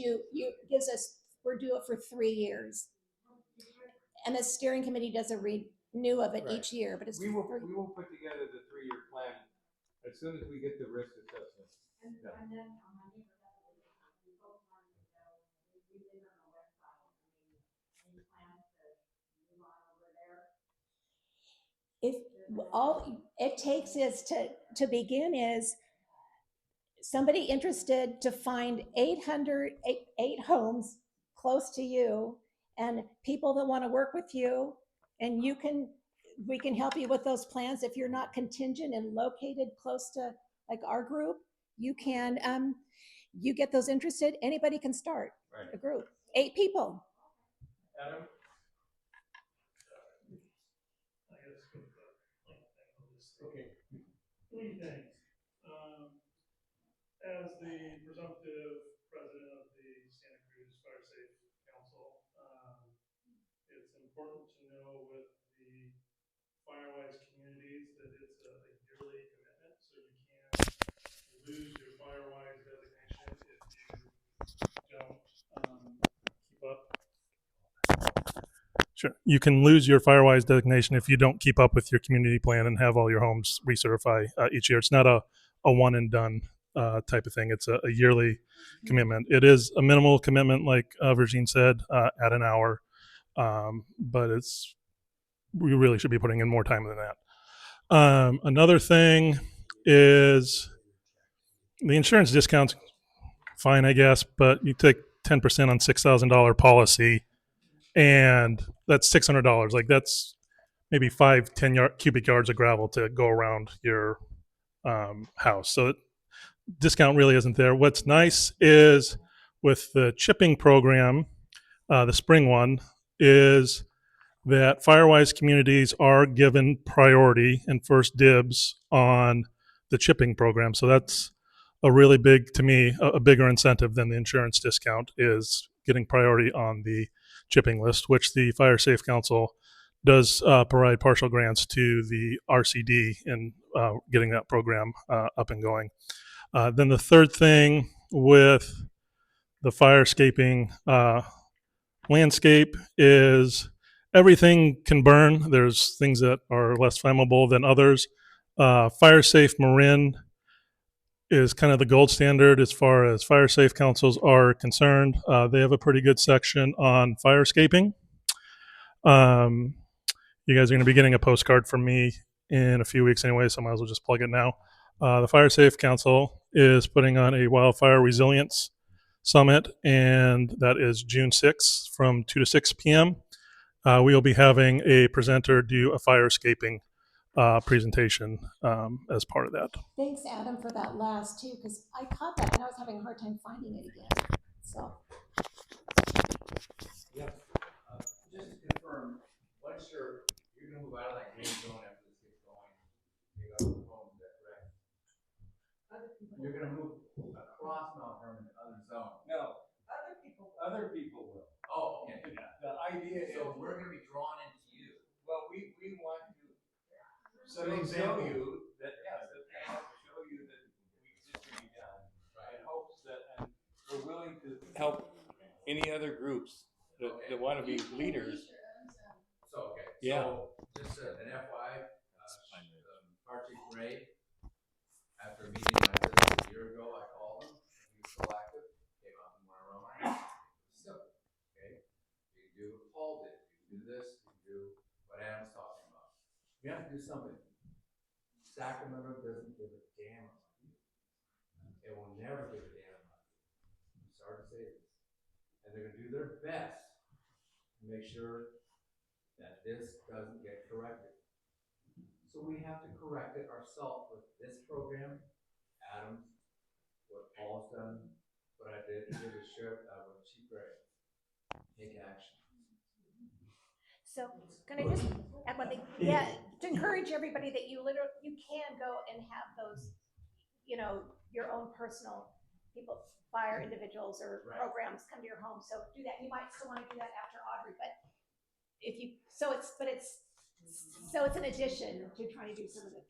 we're due it for 3 years. And the steering committee does a renew of it each year, but it's we will put together the 3-year plan as soon as we get the risk assessment. And then my neighbor we both wanted to know, we did on the website, any plans to move on over there? if all it takes is to begin is somebody interested to find 8 homes close to you and people that want to work with you, and we can help you with those plans. If you're not contingent and located close to like our group, you can you get those interested, anybody can start a group, 8 people. Adam? Okay. 3 things. As the presumptive president of the Santa Cruz Fire Safe Council, it's important to know with the FireWise communities that it's a yearly commitment, so you can lose your FireWise designation if you don't keep up. Sure. You can lose your FireWise designation if you don't keep up with your community plan and have all your homes recertify each year. It's not a one and done type of thing. It's a yearly commitment. It is a minimal commitment, like Virginie said, at an hour, but we really should be putting in more time than that. Another thing is the insurance discount's fine, I guess, but you take 10% on $6,000 policy, and that's $600. Like that's maybe 5-10 cubic yards of gravel to go around your house. So discount really isn't there. What's nice is with the chipping program, the spring one, is that FireWise communities are given priority and first dibs on the chipping program. So that's a really big, to me, a bigger incentive than the insurance discount is getting priority on the chipping list, which the Fire Safe Council does provide partial grants to the RCD in getting that program up and going. Then the third thing with the firescaping landscape is everything can burn. There's things that are less flammable than others. Fire Safe Marin is kind of the gold standard as far as fire safe councils are concerned. They have a pretty good section on firescaping. You guys are going to be getting a postcard from me in a few weeks anyway, so I might as well just plug it now. The Fire Safe Council is putting on a wildfire resilience summit, and that is June 6th from 2 to 6 p.m. We will be having a presenter do a firescaping presentation as part of that. Thanks, Adam, for that last too, because I caught that and I was having a hard time finding it again. So. Yep. Just to confirm, once you're going to move out of that green zone after this gets going, you go to home, is that correct? You're going to move across Mount Hermon to other zones. No. Other people will. Oh, okay. Yeah. The idea is. So we're going to be drawn into you. Well, we want to show you that, show you that this can be done. Right. In hopes that, and we're willing to help any other groups that want to be leaders. So, okay. Yeah. So, just an FYI, Fire Chief Ray, after a meeting like this a year ago, I called him. He was proactive, came out and went around. Simple, okay? You can do what Paul did. You can do this. You can do what Adam's talking about. We have to do something. Sacramento doesn't give a damn about you. It will never give a damn about you. I'm sorry to say this. And they're going to do their best to make sure that this doesn't get corrected. So we have to correct it ourselves with this program, Adams, what Paul's done, what I did with Chief Gray. Take action. So can I just add one thing? Yeah, to encourage everybody that you can go and have those, your own personal people, fire individuals or programs come to your home. So do that. You might still want to do that after Audrey, but it's an addition to trying to do some of the.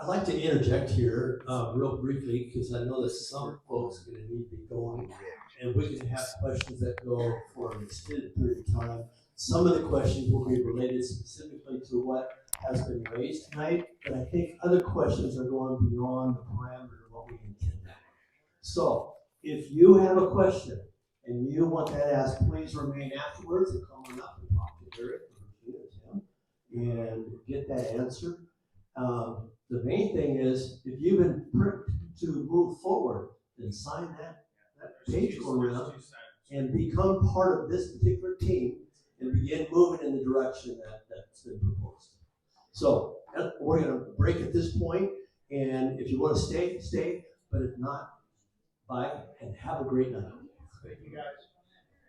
I'd like to interject here real briefly because I know that some folks are going to need to be going, and we can have questions that go for an extended period of time. Some of the questions will be related specifically to what has been raised tonight, but I think other questions are going beyond the parameter of what we intended. So if you have a question and you want that asked, please remain afterwards and come on up and talk to Eric or Regina or Tim. and get that answer. The main thing is, if you've been pricked to move forward, then sign that page around and become part of this particular team and begin moving in the direction that's been proposed. So we're going to break at this point, and if you want to stay, stay, but if not, bye, and have a great night. Thank you guys.